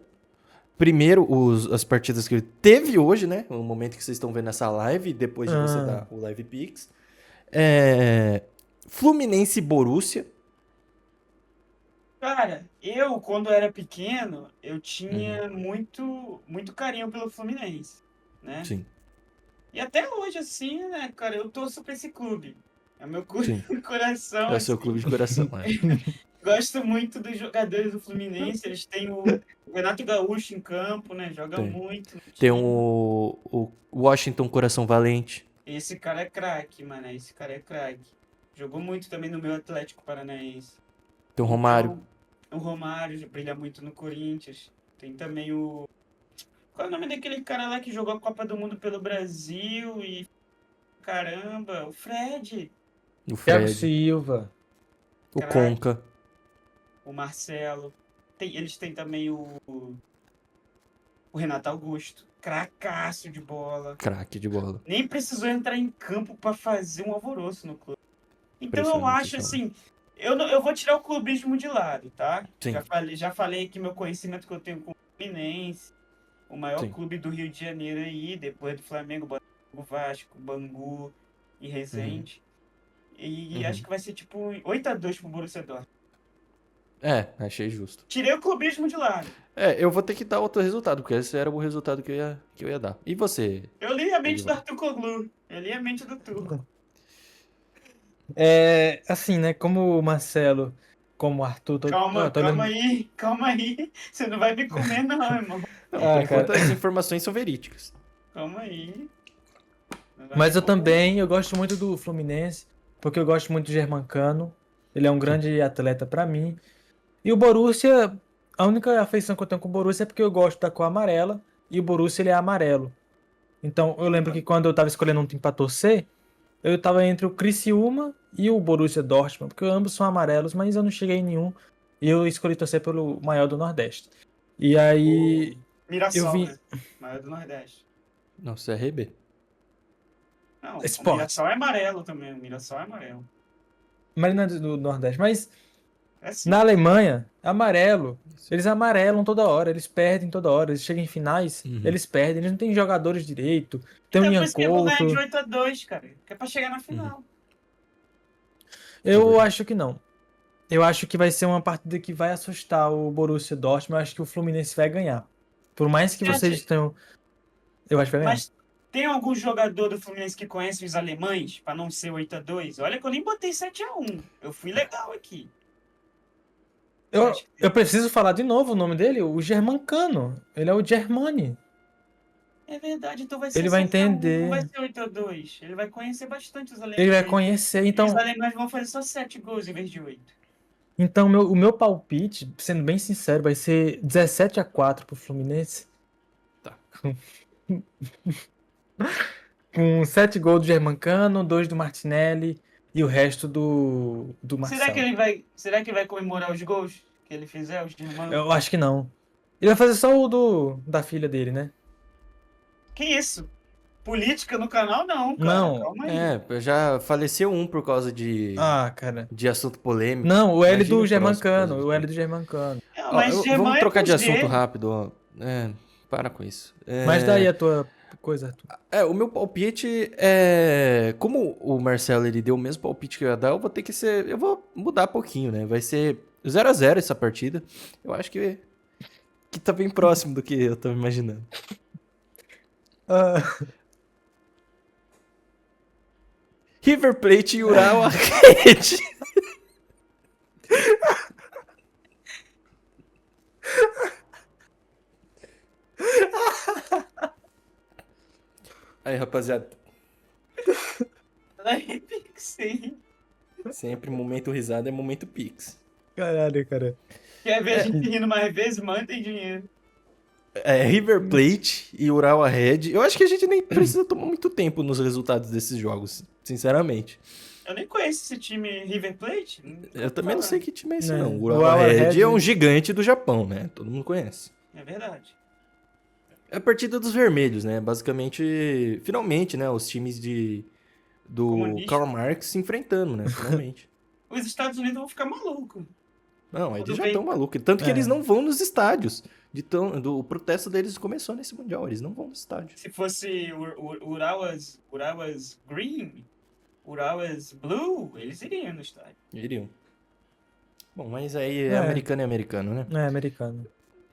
primeiro, as partidas que teve hoje, né? No momento que vocês estão vendo essa live, depois de você Ah, dar o Live Pix. Fluminense e Borussia. Cara, eu, quando era pequeno, eu Uhum, tinha muito carinho pelo Fluminense, né? sim, E até hoje, assim, né, cara, eu torço pra esse clube. É meu clube sim. do coração, É o seu clube assim. de coração, é. Gosto muito dos jogadores do Fluminense. Eles têm o Renato Gaúcho em campo, né? Joga Tem. muito no Tem time. o Washington Coração Valente. Esse cara é craque, mano. Esse cara é craque. Jogou muito também no meu Atlético Paranaense. Tem o Romário. Então, o Romário brilha muito no Corinthians. Tem também o. Qual é o nome daquele cara lá que jogou a Copa do Mundo pelo Brasil e. Caramba, o Fred. O Thiago Fred. Silva. O Craque. Conca. O Marcelo. Eles têm também o Renato Augusto. Cracaço de bola. Craque de bola. Nem precisou entrar em campo para fazer um alvoroço no clube. Então eu Impressionante acho isso. assim, eu vou tirar o clubismo de lado, tá? Sim. Já falei que meu conhecimento que eu tenho com o Fluminense, o maior Sim. clube do Rio de Janeiro aí, depois do Flamengo, Botafogo, Vasco, Bangu e Resende. E Uhum. acho que vai ser tipo 8-2 pro Borussia Dortmund. Achei justo. Tirei o clubismo de lado. Eu vou ter que dar outro resultado, porque esse era o resultado que eu ia dar. E você? Eu li a mente do Edivaldo? Arthur Koglu. Eu li a mente do Turco. É, assim, né? Como o Marcelo, como o Arthur. Calma, Tô calma olhando. aí, calma aí. Você não vai me comer, não, irmão. Não, por Ah, enquanto cara. as informações são verídicas. Calma aí. Não vai Mas me eu comer. também, eu gosto muito do Fluminense, porque eu gosto muito do Germancano. Ele é um grande atleta pra mim. E o Borussia, a única afeição que eu tenho com o Borussia é porque eu gosto da cor amarela e o Borussia ele é amarelo. Então eu lembro que quando eu tava escolhendo um time pra torcer, eu tava entre o Criciúma e o Borussia Dortmund, porque ambos são amarelos, mas eu não cheguei em nenhum e eu escolhi torcer pelo maior do Nordeste. E aí O eu Mirassol, vi né? Maior do Nordeste. Não, CRB. Não, o Sport, Mirassol é amarelo também. O Mirassol é amarelo. mas não é do Nordeste, mas É sim. na Alemanha, amarelo. Eles amarelam toda hora, eles perdem toda hora. Eles chegam em finais, Uhum. eles perdem. Eles não têm jogadores direito. Tem o Então por Ian isso que eu vou ganhar de Couto. 8-2, cara. Que é pra chegar na final. Eu verdade. acho que não. Eu acho que vai ser uma partida que vai assustar o Borussia Dortmund. Eu acho que o Fluminense vai ganhar. Por mais que Você vocês acha- tenham. Eu acho que vai ganhar. Mas tem algum jogador do Fluminense que conhece os alemães pra não ser 8-2? Olha que eu nem botei 7-1. Eu fui legal aqui. Você Eu, acha que eu preciso falar de novo o nome dele, o Germancano. Ele é o Germani. é verdade, então vai ser Ele vai 7-1, não vai entender. ser 8-2. Ele vai conhecer bastante os Ele vai alemães. conhecer. E os Então, alemães vão fazer só 7 gols em vez de 8. então o meu palpite, sendo bem sincero, vai ser 17-4 pro Fluminense. Tá. Com 7 gols do Germancano, 2 do Martinelli e o resto do Será que Marcelo. será que ele vai comemorar os gols que ele fizer, os de irmão? Eu acho que não. Ele vai fazer só o da filha dele, né? Que isso? Política no canal? Não, cara. Não. Calma aí. Já faleceu um por causa Ah, cara. de assunto polêmico. Não, o L Imagine do o próximo por causa Germancano. disso. O L do Germancano. Não, Ó, mas Germán vamos é trocar de pros assunto dele. rápido, ó. Para com isso. Mas daí a tua coisa, Arthur. O meu palpite é. Como o Marcelo ele deu o mesmo palpite que eu ia dar, eu vou ter que ser. Eu vou mudar pouquinho, né? Vai ser 0-0 essa partida. Eu acho que tá bem próximo do que eu tava imaginando. Ah, River Plate e Urawa Red. Aí, rapaziada. Aí, sim. Sempre momento risada é momento Pix. caralho, cara. Quer ver a gente rindo mais vezes? Mandem dinheiro. River Plate e Urawa Red. Eu acho que a gente nem precisa tomar muito tempo nos resultados desses jogos, sinceramente. Eu nem conheço esse time River Plate. Eu também não sei que time é esse, É, não. O Urawa Urawa Red Red- é um gigante do Japão, né? Todo mundo conhece. É verdade. É a partida dos vermelhos, né? Basicamente, finalmente, né? Os times do Comunista. Karl Marx se enfrentando, né? Finalmente. Os Estados Unidos vão ficar malucos. Não, eles Quando já vem- estão malucos. Tanto que É. eles não vão nos estádios. O protesto deles começou nesse Mundial. Eles não vão no estádio. Se fosse Urawas Green, Urawas Blue, eles iriam no estádio. Iriam. Bom, mas aí É. americano é americano, né? É, americano.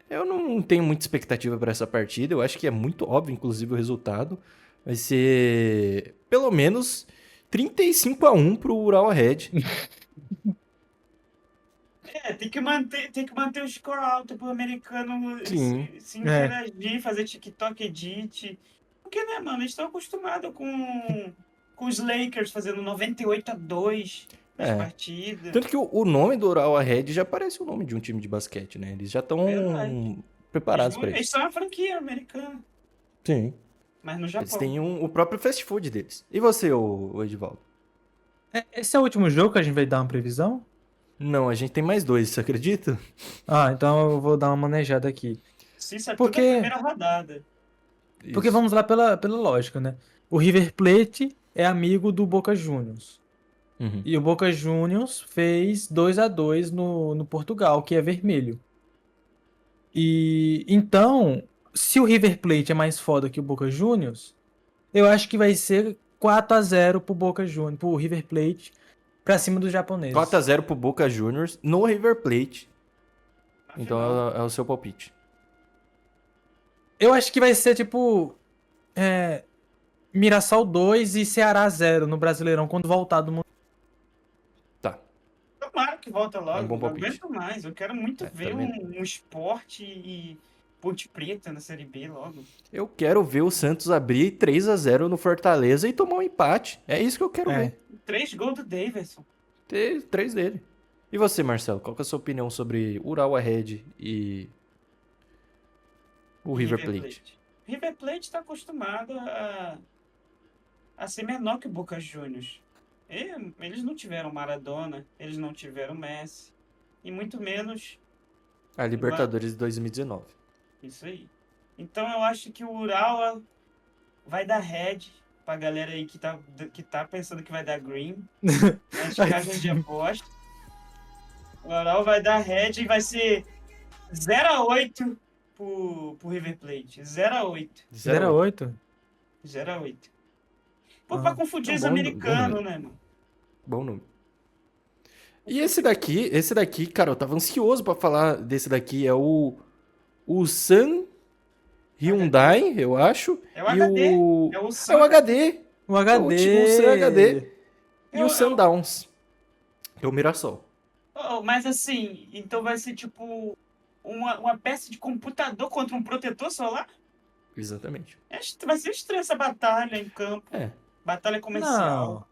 Eu não tenho muita expectativa para essa partida. Eu acho que é muito óbvio, inclusive, o resultado. Vai ser pelo menos 35-1 pro Urawa Red. Tem que manter o score alto pro americano Sim. se interagir, fazer TikTok edit. Porque, né, mano, eles estão acostumados com os Lakers fazendo 98-2 nas É. partidas. Tanto que o nome do Urawa Red já parece o nome de um time de basquete, né? Eles já estão Verdade. preparados para Eles isso. são uma franquia americana, Sim. mas no Eles Japão. têm o próprio fast food deles. E você, o Edivaldo? Esse é o último jogo que a gente vai dar uma previsão? Não, a gente tem mais dois, você acredita? Ah, então eu vou dar uma manejada aqui. Sim, isso é Porque- tudo a primeira rodada. Porque Isso. vamos lá pela lógica, né? O River Plate é amigo do Boca Juniors. Uhum. E o Boca Juniors fez 2-2 no Portugal, que é vermelho. E então, se o River Plate é mais foda que o Boca Juniors, eu acho que vai ser 4-0 pro Boca Juniors, pro River Plate, pra cima dos japoneses. 4-0 pro Boca Juniors no River Plate. Na Então final. é o seu palpite. Eu acho que vai ser tipo Mirassol 2 e Ceará 0 no Brasileirão quando voltar do mundo. Tá. Tomara que volta logo. É um bom Não palpite. aguento mais. Eu quero muito ver também. um esporte e Ponte Preta na Série B logo. Eu quero ver o Santos abrir 3-0 no Fortaleza e tomar um empate. É isso que eu quero É. ver. 3 gols do Davidson. Ter 3 dele. E você, Marcelo? Qual que é a sua opinião sobre Urawa Red e o River Plate? River Plate está acostumado a ser menor que o Boca Juniors. Eles não tiveram Maradona, eles não tiveram Messi. E muito menos A Libertadores de 2019. isso aí. Então eu acho que o Urawa vai dar red pra galera aí que tá pensando que vai dar green. Antes que haja de aposta. O Urawa vai dar red e vai ser 0-8 pro River Plate. 0-8. 0-8? 0-8. Pô, Ah, pra confundir tá os bom, americanos, bom né, mano? Bom número. E esse daqui, cara, eu tava ansioso pra falar desse daqui. É o Sun Hyundai, eu acho. É o e HD. o... É o É o Sun. HD. O HD. O Sun HD. E É o o- Sundowns. É o Mirassol. Oh, mas assim, então vai ser tipo uma peça de computador contra um protetor solar? Exatamente. Vai ser estranha essa batalha em campo. É. Batalha comercial. Não.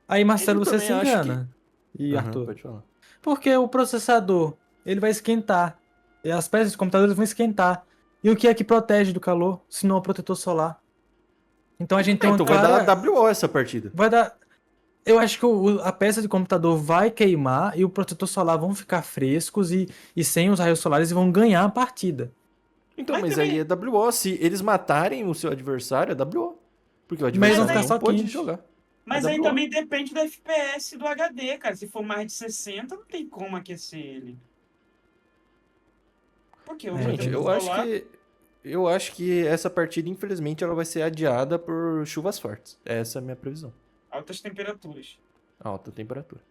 Aí, Marcelo, Eu você também se acho engana. E Aham, Arthur. pode falar. Porque o processador, ele vai esquentar. E as peças de computadores vão esquentar. E o que é que protege do calor, se não o protetor solar? Então a gente tem uma Então vai clara... dar WO essa partida. Vai dar... Eu acho que a peça de computador vai queimar e o protetor solar vão ficar frescos e sem os raios solares e vão ganhar a partida. Então, Mas mas aí é também, WO. Se eles matarem o seu adversário, é WO. Porque o Mas vão mas adversário ficar aí, não só pode 15. jogar. É mas aí WO. também depende do FPS do HD, cara. Se for mais de 60, não tem como aquecer ele. Porque o É, Gente, protetor tem... solar, eu acho que essa partida, infelizmente, ela vai ser adiada por chuvas fortes. Essa é a minha previsão. altas temperaturas. Alta temperatura.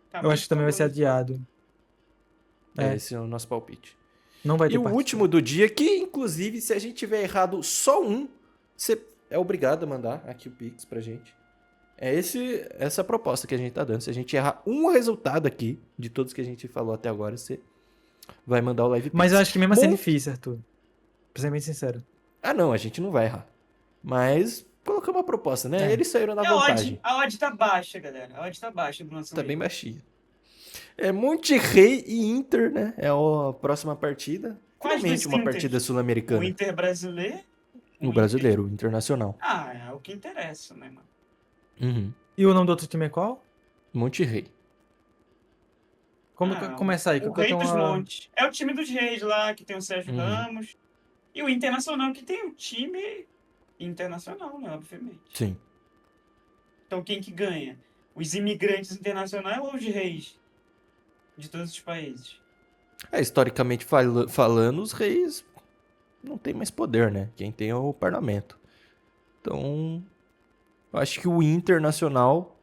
Tá Eu acho muito que também vai ser calor. adiado. É, Esse é o nosso palpite. não vai E ter o partida. último do dia, que inclusive, se a gente tiver errado só um, você é obrigado a mandar aqui o Pix pra gente. É essa proposta que a gente tá dando. Se a gente errar um resultado aqui, de todos que a gente falou até agora, você vai mandar o Live Mas eu Pix. acho que mesmo assim é difícil, Arthur. Pra ser bem sincero. Ah, não, a gente não vai errar. Mas colocamos uma proposta, né? É. Eles saíram na E vantagem. a odd tá baixa, galera. A odd tá baixa do nosso Tá bem rei. baixinho. É Monterrey e Inter, né? É a próxima partida. Quais Finalmente dos uma partida Inters? O sul-americana. Inter brasileiro? O O Inter. brasileiro, o internacional. Ah, é o que interessa, né, mano? Uhum. E o nome do outro time é qual? Monterrey. Como Ah, começa aí? Que o eu Rei tenho dos uma. Montes. É o time dos reis lá, que tem o Sérgio Uhum. Ramos. E o Internacional, que tem o time internacional, né, obviamente. Sim. Então quem que ganha? Os imigrantes internacionais ou os reis de todos os países? Historicamente falando, os reis não têm mais poder, né? Quem tem é o parlamento. Então, eu acho que o internacional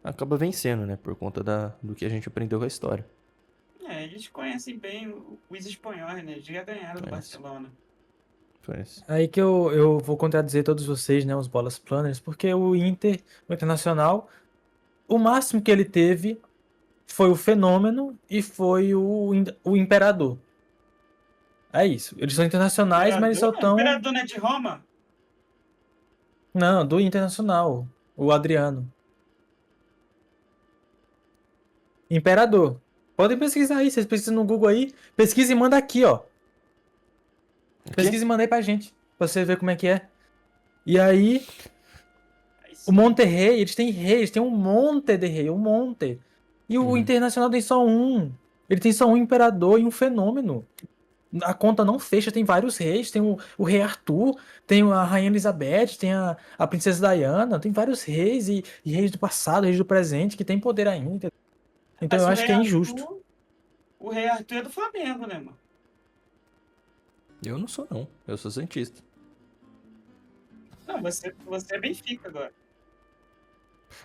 acaba vencendo, né? Por conta do que a gente aprendeu com a história. É, eles conhecem bem os espanhóis, né? Eles já ganharam do Conhece. Barcelona. Foi isso. Aí que eu vou contradizer todos vocês, né? Os bolas planners, porque o Inter, o Internacional, o máximo que ele teve foi o Fenômeno e foi o Imperador. É isso. Eles são internacionais, mas eles só estão. Imperador não é de Roma? Não, do Internacional. O Adriano. Imperador. Podem pesquisar aí. Vocês pesquisam no Google aí. Pesquisa e manda aqui, ó. Pesquisa e manda aí pra gente. Pra você ver como é que é. E aí, Aí o sim. Monterrey, eles têm um monte de rei, um monte. E o Internacional tem só um. Ele tem só um imperador e um fenômeno. A conta não fecha, tem vários reis, tem o rei Arthur, tem a rainha Elizabeth, tem a princesa Diana, tem vários reis e reis do passado, reis do presente, que tem poder ainda. Entendeu? Então Mas eu acho que é injusto. O Rei Arthur é do Flamengo, né, mano? Eu não sou, não. Eu sou cientista. Não, você é Benfica agora.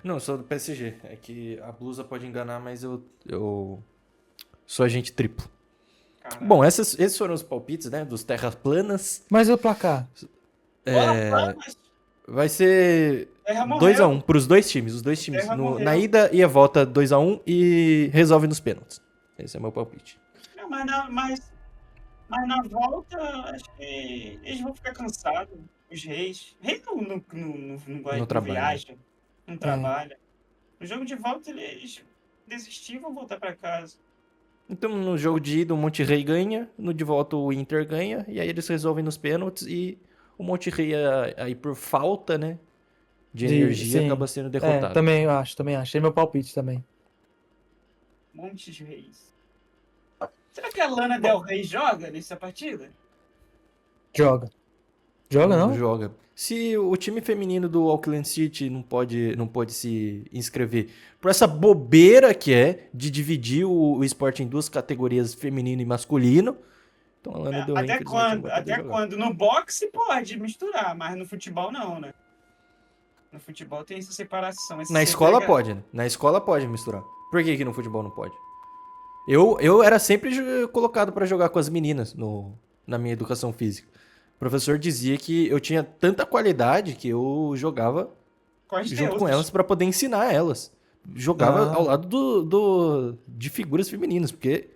Não, eu sou do PSG. É que a blusa pode enganar, mas eu sou agente triplo. Caralho. Bom, esses foram os palpites, né? Dos terras planas. Mas o placar? Palmas. Vai ser Terra 2x1 morreu. pros dois times. Os dois times. Terra morreu. Na ida e a volta 2x1 e resolve nos pênaltis. Esse é meu palpite. Não, mas na volta, acho que eles vão ficar cansados. Os reis. Rei No não trabalho, né? viaja, não trabalha. No jogo de volta, eles desistir e vão voltar pra casa. Então, no jogo de ida, o Monterrey ganha. No de volta, o Inter ganha. E aí eles resolvem nos pênaltis. E o Monterrey, aí por falta, né? De energia, Sim. acaba sendo derrotado. Também acho, também acho. É meu palpite também. Montes de reis. Será que a Lana Del Rey joga nessa partida? Joga. Joga, Não não? joga. Se o time feminino do Auckland City não pode se inscrever por essa bobeira que é de dividir o esporte em duas categorias, feminino e masculino, então a Lana Del Rey, Até infelizmente, não quando? vai poder Até jogar. quando? No boxe pode misturar, mas no futebol não, né? No futebol tem essa separação. Essa Na escola segregação. pode, né? Na escola pode misturar. Por que no futebol não pode? Eu era sempre colocado pra jogar com as meninas na minha educação física. O professor dizia que eu tinha tanta qualidade que eu jogava Com as junto com deusas. elas pra poder ensinar elas. Jogava Ah. ao lado de figuras femininas, porque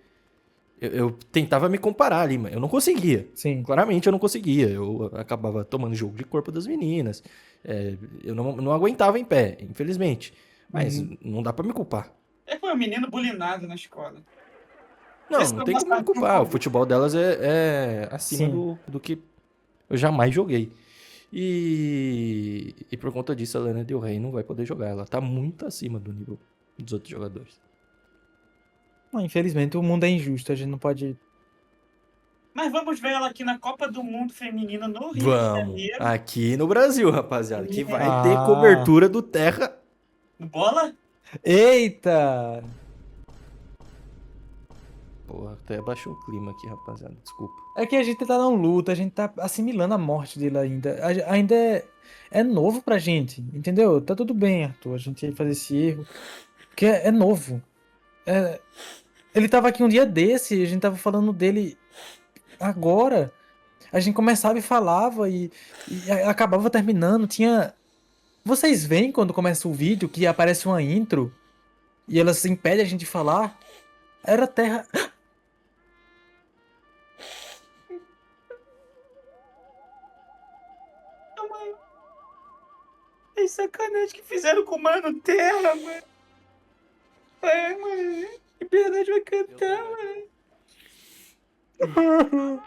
eu tentava me comparar ali, mas eu não conseguia. Sim. Claramente eu não conseguia. Eu acabava tomando jogo de corpo das meninas. Eu não aguentava em pé, infelizmente. Mas não dá pra me culpar. Foi um menino bulinado na escola. Não, Esse não é o tem como me nosso culpar. O Arthur. futebol delas é acima Sim. do que eu jamais joguei. E por conta disso, a Lana Del Rey não vai poder jogar. Ela tá muito acima do nível dos outros jogadores. Infelizmente, o mundo é injusto. A gente não pode. Mas vamos ver ela aqui na Copa do Mundo Feminino no Rio de Vamos. Janeiro. Aqui no Brasil, rapaziada. Que vai ter Ah. cobertura do Terra. No Bola? Eita! Porra, até baixou o clima aqui, rapaziada. Desculpa. É que a gente tá na luta, a gente tá assimilando a morte dele ainda. Ainda é novo pra gente, entendeu? Tá tudo bem, Arthur, a gente fazer esse erro. Porque é novo. Ele tava aqui um dia desse, a gente tava falando dele agora. A gente começava e falava e acabava terminando. Tinha. Vocês veem quando começa o vídeo que aparece uma intro e ela se impede a gente de falar? Era terra. É sacanagem que fizeram com o Mano Terra, mano. É, mano. Liberdade vai cantar, mano.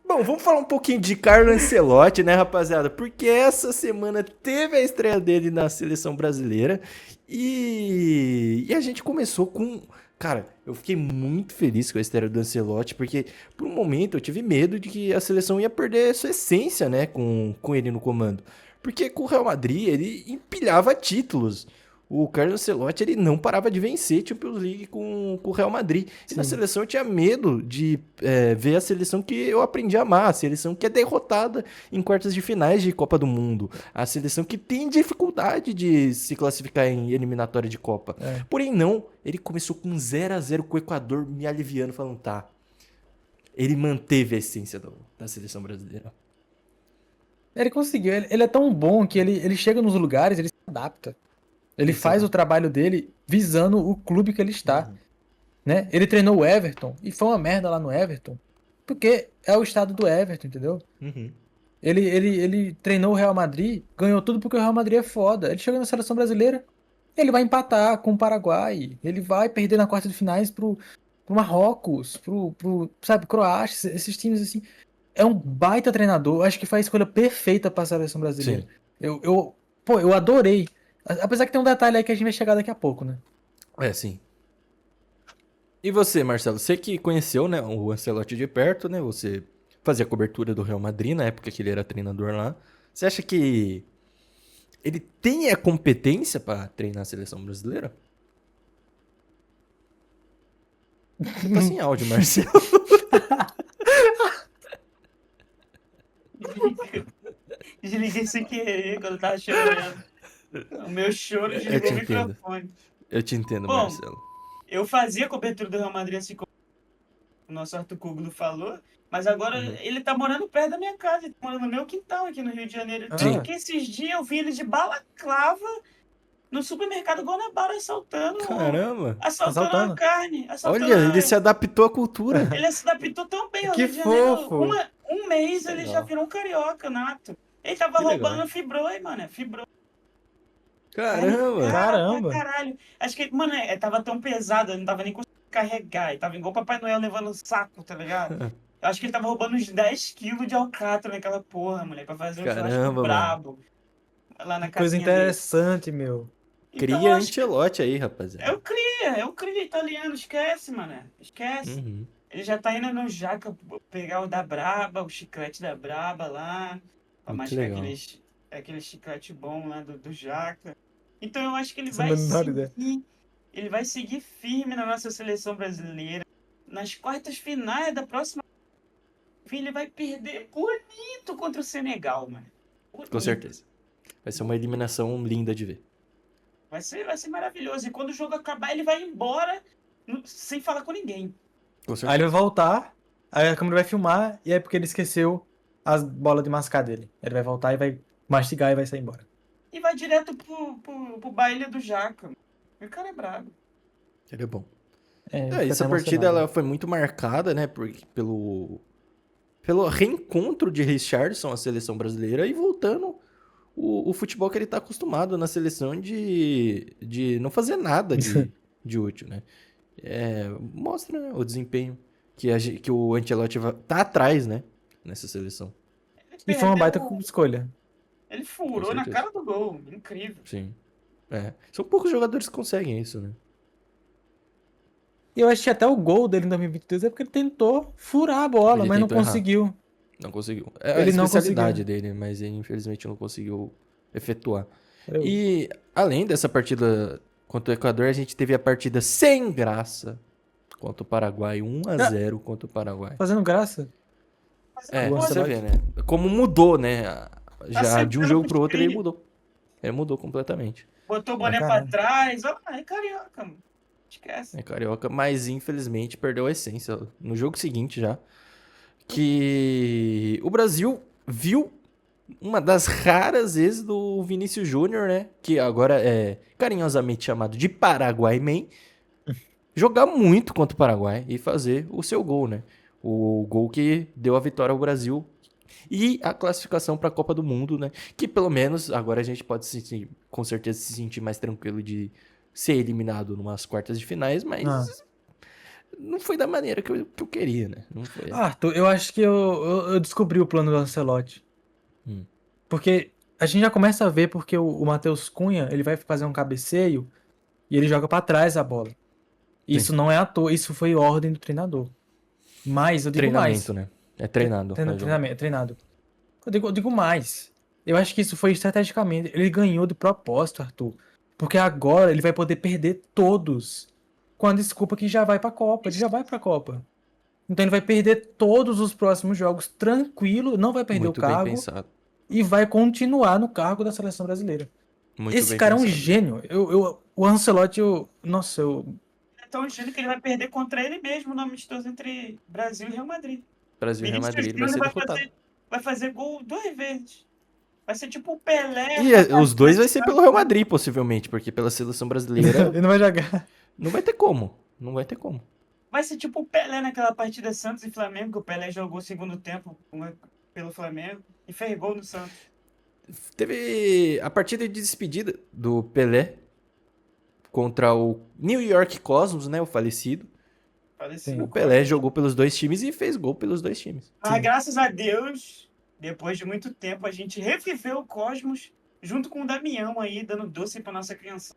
Bom, vamos falar um pouquinho de Carlo Ancelotti, né, rapaziada? Porque essa semana teve a estreia dele na seleção brasileira e a gente começou com... Cara, eu fiquei muito feliz com a estreia do Ancelotti, porque por um momento eu tive medo de que a seleção ia perder sua essência, né, com ele no comando. Porque com o Real Madrid ele empilhava títulos. O Carlo Ancelotti ele não parava de vencer Champions League com o Real Madrid. E na Sim. seleção eu tinha medo de ver a seleção que eu aprendi a amar, a seleção que é derrotada em quartas de finais de Copa do Mundo, a seleção que tem dificuldade de se classificar em eliminatória de Copa. É. Porém não, ele começou com 0-0 com o Equador, me aliviando, falando, tá, ele manteve a essência da seleção brasileira. Ele conseguiu, ele é tão bom que ele chega nos lugares, ele se adapta. Ele Exato. faz o trabalho dele visando o clube que ele está, né? Ele treinou o Everton e foi uma merda lá no Everton, porque é o estado do Everton, entendeu? Uhum. Ele treinou o Real Madrid, ganhou tudo porque o Real Madrid é foda. Ele chega na seleção brasileira, ele vai empatar com o Paraguai, ele vai perder na quarta de finais pro Marrocos, sabe, Croácia, esses times assim. É um baita treinador, acho que foi a escolha perfeita para a seleção brasileira. Sim. Eu adorei. Apesar que tem um detalhe aí que a gente vai chegar daqui a pouco, né? É, sim. E você, Marcelo? Você que conheceu, né, o Ancelotti de perto, né? Você fazia cobertura do Real Madrid na época que ele era treinador lá. Você acha que ele tem a competência pra treinar a seleção brasileira? Você tá sem áudio, Marcelo. Desliguei sem querer quando eu tava chorando. O meu choro desligou o te entendo. microfone. Eu te entendo, Bom, Marcelo. Eu fazia cobertura do Real Madrid, assim como o nosso Arthur Kuglo falou, mas agora ele tá morando perto da minha casa, ele tá morando no meu quintal aqui no Rio de Janeiro. Sim. Tanto que esses dias eu vi ele de balaclava no supermercado Guanabara assaltando Assaltando. a carne. Assaltando Olha, ele se adaptou à cultura. Ele se adaptou tão bem ao Que Rio de Janeiro. fofo. Um mês ele Legal. já virou um carioca nato. Ele tava Que legal. roubando Fibroi, mano. Fibroi. Caramba. Caramba. Caralho. Acho que, mano, tava tão pesado, eu não tava nem conseguindo carregar. Ele tava igual o Papai Noel levando um saco, tá ligado? Eu acho que ele tava roubando uns 10 quilos de alcatra naquela porra, mulher, pra fazer um Caramba, churrasco mano. brabo. Lá na Coisa casinha dele. interessante, meu. Então, Cria eu acho que Ancelotti aí, rapaziada. eu cria italiano, esquece, mano. Esquece. Uhum. Ele já tá indo no Jaca pegar o da Braba, o chiclete da Braba lá. Pra Muito mastigar legal. aquele chiclete bom lá do Jaca. Então eu acho que ele Essa vai menor ideia. seguir. Ele vai seguir firme na nossa seleção brasileira. Nas quartas finais da próxima. Ele vai perder bonito contra o Senegal, mano. Bonito. Com certeza. Vai ser uma eliminação linda de ver. Vai ser maravilhoso. E quando o jogo acabar, ele vai embora sem falar com ninguém. Com Aí certeza. ele vai voltar, aí a câmera vai filmar, e é porque ele esqueceu as bolas de mascar dele. Ele vai voltar e vai mastigar e vai sair embora. E vai direto pro baile do Jaca. E o cara é brabo. Ele é bom. Fica Essa até partida emocionado. ela foi muito marcada, né, pelo reencontro de Richarlison à seleção brasileira e voltando o futebol que ele tá acostumado na seleção de não fazer nada de útil, né? Mostra, né, o desempenho que o Ancelotti tá atrás, né, nessa seleção. E foi uma baita perdeu. escolha. Ele Com furou na certeza. cara do gol. Incrível. Sim. São poucos jogadores que conseguem isso, né? E eu achei até o gol dele em 2022 é porque ele tentou furar a bola, Ele mas não tentou errar. conseguiu. Não conseguiu. É a Ele não conseguiu. especialidade dele, mas ele infelizmente não conseguiu efetuar. Eu- E além dessa partida contra o Equador, a gente teve a partida sem graça contra o Paraguai, 1 a Ah, 0 contra o Paraguai. fazendo graça. Mas É, O não pra você pode ver, Ancelotti. né? Como mudou, né? tá Já de um sentando jogo pros pro outro ele cria. mudou. Ele mudou completamente. Botou o Pra boné pra caralho. trás. Ó, é carioca, mano. Esquece. É carioca, mas infelizmente perdeu a essência no jogo seguinte já. Que o Brasil viu uma das raras vezes do Vinícius Júnior, né? Que agora é carinhosamente chamado de Paraguai Man, jogar muito contra o Paraguai e fazer o seu gol, né? O gol que deu a vitória ao Brasil e a classificação para a Copa do Mundo, né? Que pelo menos agora a gente pode se sentir, com certeza se sentir mais tranquilo de ser eliminado numas quartas de finais, Ah. mas não foi da maneira que eu queria, né? Não foi. Arthur, eu acho que eu descobri o plano do Ancelotti. Hum. Porque a gente já começa a ver porque o Matheus Cunha, ele vai fazer um cabeceio e ele joga pra trás a bola. Sim. Isso não é à toa, isso foi ordem do treinador. Mas eu digo Treinamento, mais. né? É treinado. Né, João? Treinamento, treinado. Eu digo mais. Eu acho que isso foi estrategicamente. Ele ganhou de propósito, Arthur. Porque agora ele vai poder perder todos. Com a desculpa que já vai pra Copa. Ele já vai pra Copa. Então ele vai perder todos os próximos jogos tranquilo, não vai perder o Muito bem cargo pensado. e vai continuar no cargo da seleção brasileira. Muito Esse bem cara é um pensado. gênio. O Ancelotti, nossa, É tão gênio que ele vai perder contra ele mesmo no amistoso entre Brasil e Real Madrid. Brasil e Real Vinícius Madrid ele vai Júnior ser derrotado. vai fazer gol 2 vezes. Vai ser tipo o Pelé E contra a os dois vai ser pelo Real seleção. Madrid, possivelmente, porque pela seleção brasileira ele não vai jogar. não vai ter como. Não vai ter como. Vai ser tipo o Pelé naquela partida Santos e Flamengo, que o Pelé jogou o segundo tempo pelo Flamengo e fez gol no Santos. Teve a partida de despedida do Pelé contra o New York Cosmos, né? O falecido. Falecido. O Pelé jogou pelos dois times e fez gol pelos dois times. Mas Sim. graças a Deus, depois de muito tempo, a gente reviveu o Cosmos junto com o Damião aí, dando doce pra nossa criança.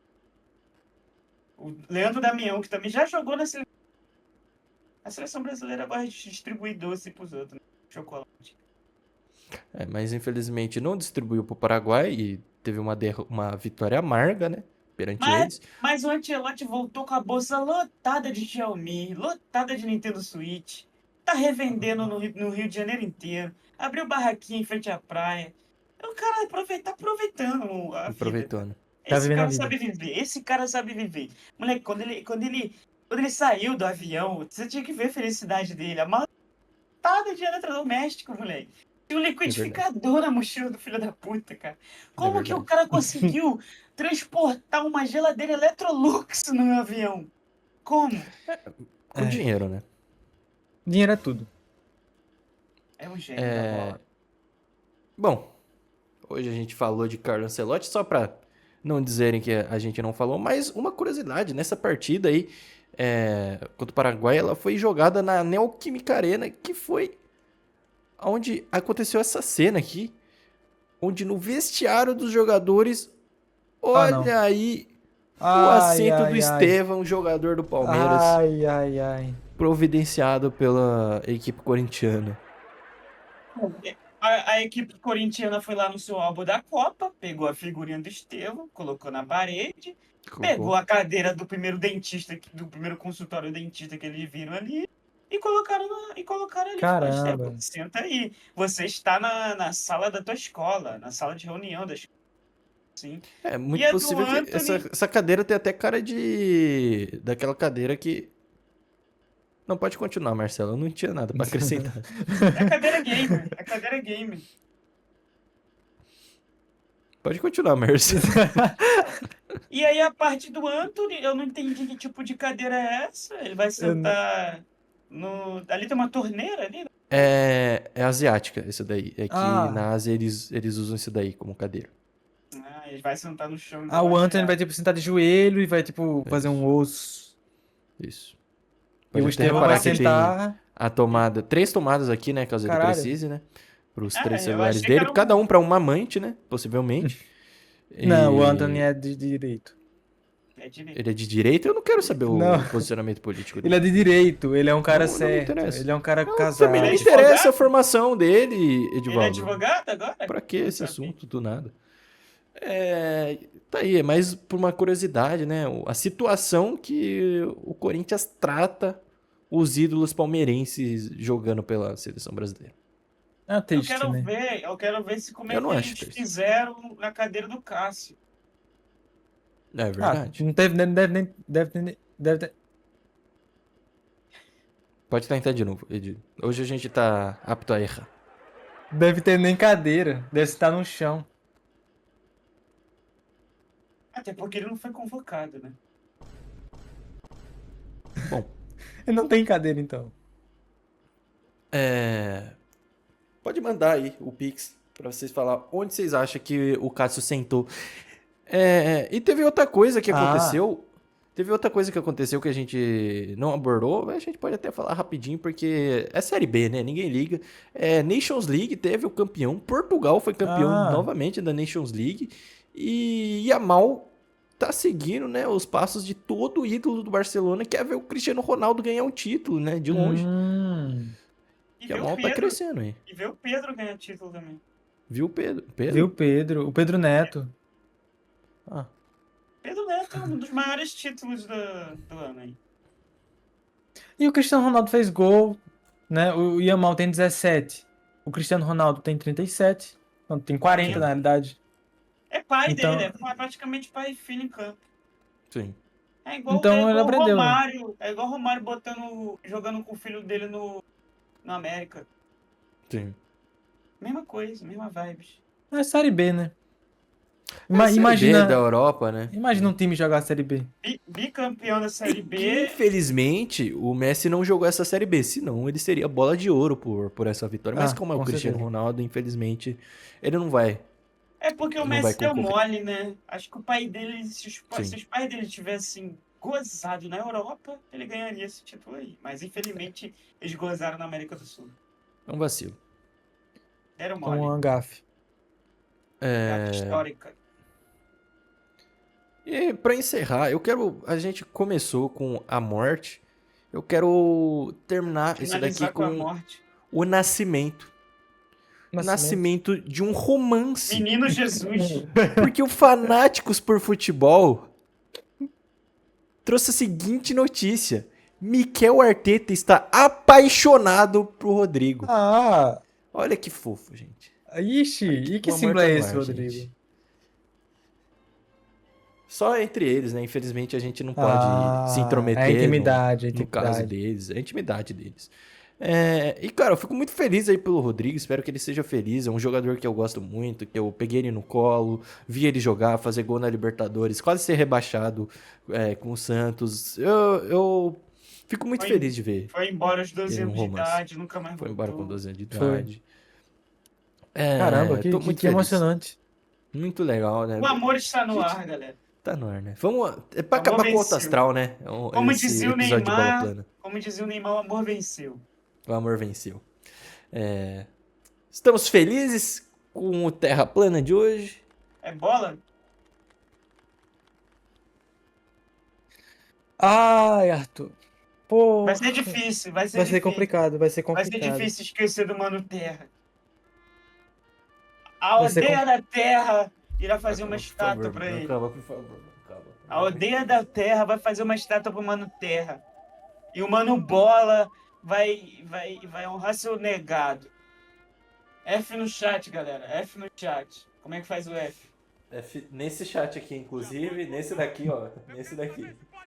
O Leandro Damião, que também já jogou na seleção. A seleção brasileira gosta de distribuir doce pros outros, né? Chocolate. Mas infelizmente não distribuiu pro Paraguai e teve uma vitória amarga, né? Perante eles. Mas o Ancelotti voltou com a bolsa lotada de Xiaomi, lotada de Nintendo Switch. Tá revendendo no Rio de Janeiro inteiro. Abriu barraquinha em frente à praia. O cara tá aproveitando a vida. Aproveitando. Tá Esse vivendo a cara vida. sabe viver. Esse cara sabe viver. Moleque, quando ele saiu do avião, você tinha que ver a felicidade dele. A matada de eletrodoméstico, moleque. Tinha um liquidificador na mochila do filho da puta, cara. Como que o verdade. cara conseguiu transportar uma geladeira Electrolux no avião? Como? Com É. dinheiro, né? Dinheiro é tudo. É um gênio da bola. Bom, hoje a gente falou de Carlo Ancelotti, só pra não dizerem que a gente não falou, mas uma curiosidade, nessa partida aí, contra o Paraguai, ela foi jogada na Neoquímica Arena, que foi onde aconteceu essa cena aqui, onde no vestiário dos jogadores, não. olha aí o Ai, assento do ai, ai. Estevão, jogador do Palmeiras, Ai, ai, ai. providenciado pela equipe corintiana. A equipe corintiana foi lá no seu álbum da Copa, pegou a figurinha do Estevão, colocou na parede, pegou a cadeira do primeiro dentista, do primeiro consultório dentista que eles viram ali, e colocaram ali. Falaram, Caramba. Estevão, senta aí. Você está na sala da tua escola, na sala de reunião da escola. Sim. É muito E a do possível que Antony- essa cadeira tem até cara daquela cadeira que... Não, pode continuar, Marcelo. Eu não tinha nada pra acrescentar. É a cadeira gamer. É a cadeira gamer. Pode continuar, Marcelo. E aí, a parte do Anthony, eu não entendi que tipo de cadeira é essa. Ele vai sentar no. Ali tem uma torneira ali, né? É asiática, isso daí. É que Ah. na Ásia eles usam isso daí como cadeira. Ah, ele vai sentar no chão. Ah, o Anthony vai, tipo, sentar de joelho e vai, tipo, fazer um osso. Isso. E o Pode até Estevão reparar vai que tem sentar... a tomada, 3 tomadas aqui, né, caso ele Caralho. precise, né? Pros Ah, três eu celulares achei que dele, era um- cada um pra uma amante, né? Possivelmente. Não, o E Anthony é de direito. É direito. ele é de direita, eu não quero saber Não. o posicionamento político Ele é dele. de direito, ele é um cara Não, não me certo. interessa. Ele é um cara Também não casado. me é interessa a advogado? formação dele, Ele é Edivaldo. advogado agora? Pra que Não esse sabia. assunto do nada? É, tá aí, é mais por uma curiosidade, né? A situação que o Corinthians trata os ídolos palmeirenses jogando pela seleção brasileira. É triste, né? Eu quero ver se como Eu é não que acho eles triste. fizeram na cadeira do Cássio. É verdade. Não teve, deve ter. Pode tentar de novo, Edi. Hoje a gente tá apto a errar. Deve ter nem cadeira, deve estar no chão. Até porque ele não foi convocado, né? Bom, Não tem cadeira, então. pode mandar aí o Pix pra vocês falar onde vocês acham que o Cássio sentou. E teve outra coisa que Ah. aconteceu. Teve outra coisa que aconteceu que a gente não abordou. A gente pode até falar rapidinho, porque é Série B, né? Ninguém liga. Nations League teve o campeão. Portugal foi campeão Ah. novamente da Nations League. E Yamal tá seguindo, né, os passos de todo ídolo do Barcelona, que é ver o Cristiano Ronaldo ganhar um título, né? De longe. E ver o Yamal tá Pedro. crescendo aí. E ver o Pedro ganhar título também. Viu, Pedro? Viu Pedro? o Pedro Neto. Ah, Pedro Neto é um dos maiores títulos do ano aí. E o Cristiano Ronaldo fez gol, né? O Yamal tem 17. O Cristiano Ronaldo tem 37. Não, tem 40 na realidade. É pai Então- dele, é praticamente pai e filho em campo. sim. Então ele É igual o aprendeu, né? Romário. É igual o Romário jogando com o filho dele no América. Sim. Mesma coisa, mesma vibes. É Série B, né? Série B da Imagina, Europa, né? imagina um time jogar a Série B. Bicampeão da Série B. Infelizmente, o Messi não jogou essa Série B, senão ele seria bola de ouro por essa vitória. Mas Ah, como é o com Cristiano certeza. Ronaldo, infelizmente, ele não vai. É porque o Não vai Messi deu concorrer. mole, né? Acho que o pai dele, se Sim. os pais dele tivessem gozado na Europa, ele ganharia esse título aí. Mas infelizmente eles gozaram na América do Sul. É um vacilo. Deram Então, uma mole. gafe. Gafe histórica. E pra encerrar, a gente começou com a morte. Eu quero terminar isso daqui Finalizar com a com morte. o nascimento. Nascimento de um romance. Menino Jesus. Porque o Fanáticos por Futebol trouxe a seguinte notícia. Mikel Arteta está apaixonado por Rodrigo. Ah, Olha que fofo, gente. ixi, e que O amor símbolo tá é no esse, ar, Rodrigo? gente. Só entre eles, né? Infelizmente a gente não pode se intrometer é a intimidade, a no caso intimidade. deles, a intimidade deles. E, cara, eu fico muito feliz aí pelo Rodrigo, espero que ele seja feliz. É um jogador que eu gosto muito, que eu peguei ele no colo, vi ele jogar, fazer gol na Libertadores, quase ser rebaixado com o Santos. Eu fico muito feliz de ver. Foi embora aos 12 Ele anos um de romance. idade, nunca mais Foi voltou. embora com 12 anos de Foi. idade. Caramba, tô muito que feliz. emocionante. Muito legal, né? O amor está no ar, galera. Tá no ar, né? Vamos. É pra O amor acabar com o venceu. alto astral, né? Como Esse dizia o episódio de bola Neymar, plana. o amor venceu. O amor venceu. Estamos felizes com o Terra Plana de hoje. É bola? Ai, Arthur. Pô, Vai ser difícil, vai ser vai ser difícil. complicado, vai ser Vai ser complicado. difícil esquecer do Mano Terra. A Vai ser aldeia da Terra irá fazer uma Por estátua favor, pra não ele. acaba, por favor, não acaba. A aldeia da Terra vai fazer uma estátua pro Mano Terra. E o Mano Bola vai honrar seu legado. F no chat, galera. F no chat. Como é que faz o F? Nesse chat aqui, inclusive, nesse daqui, ó. Nesse daqui.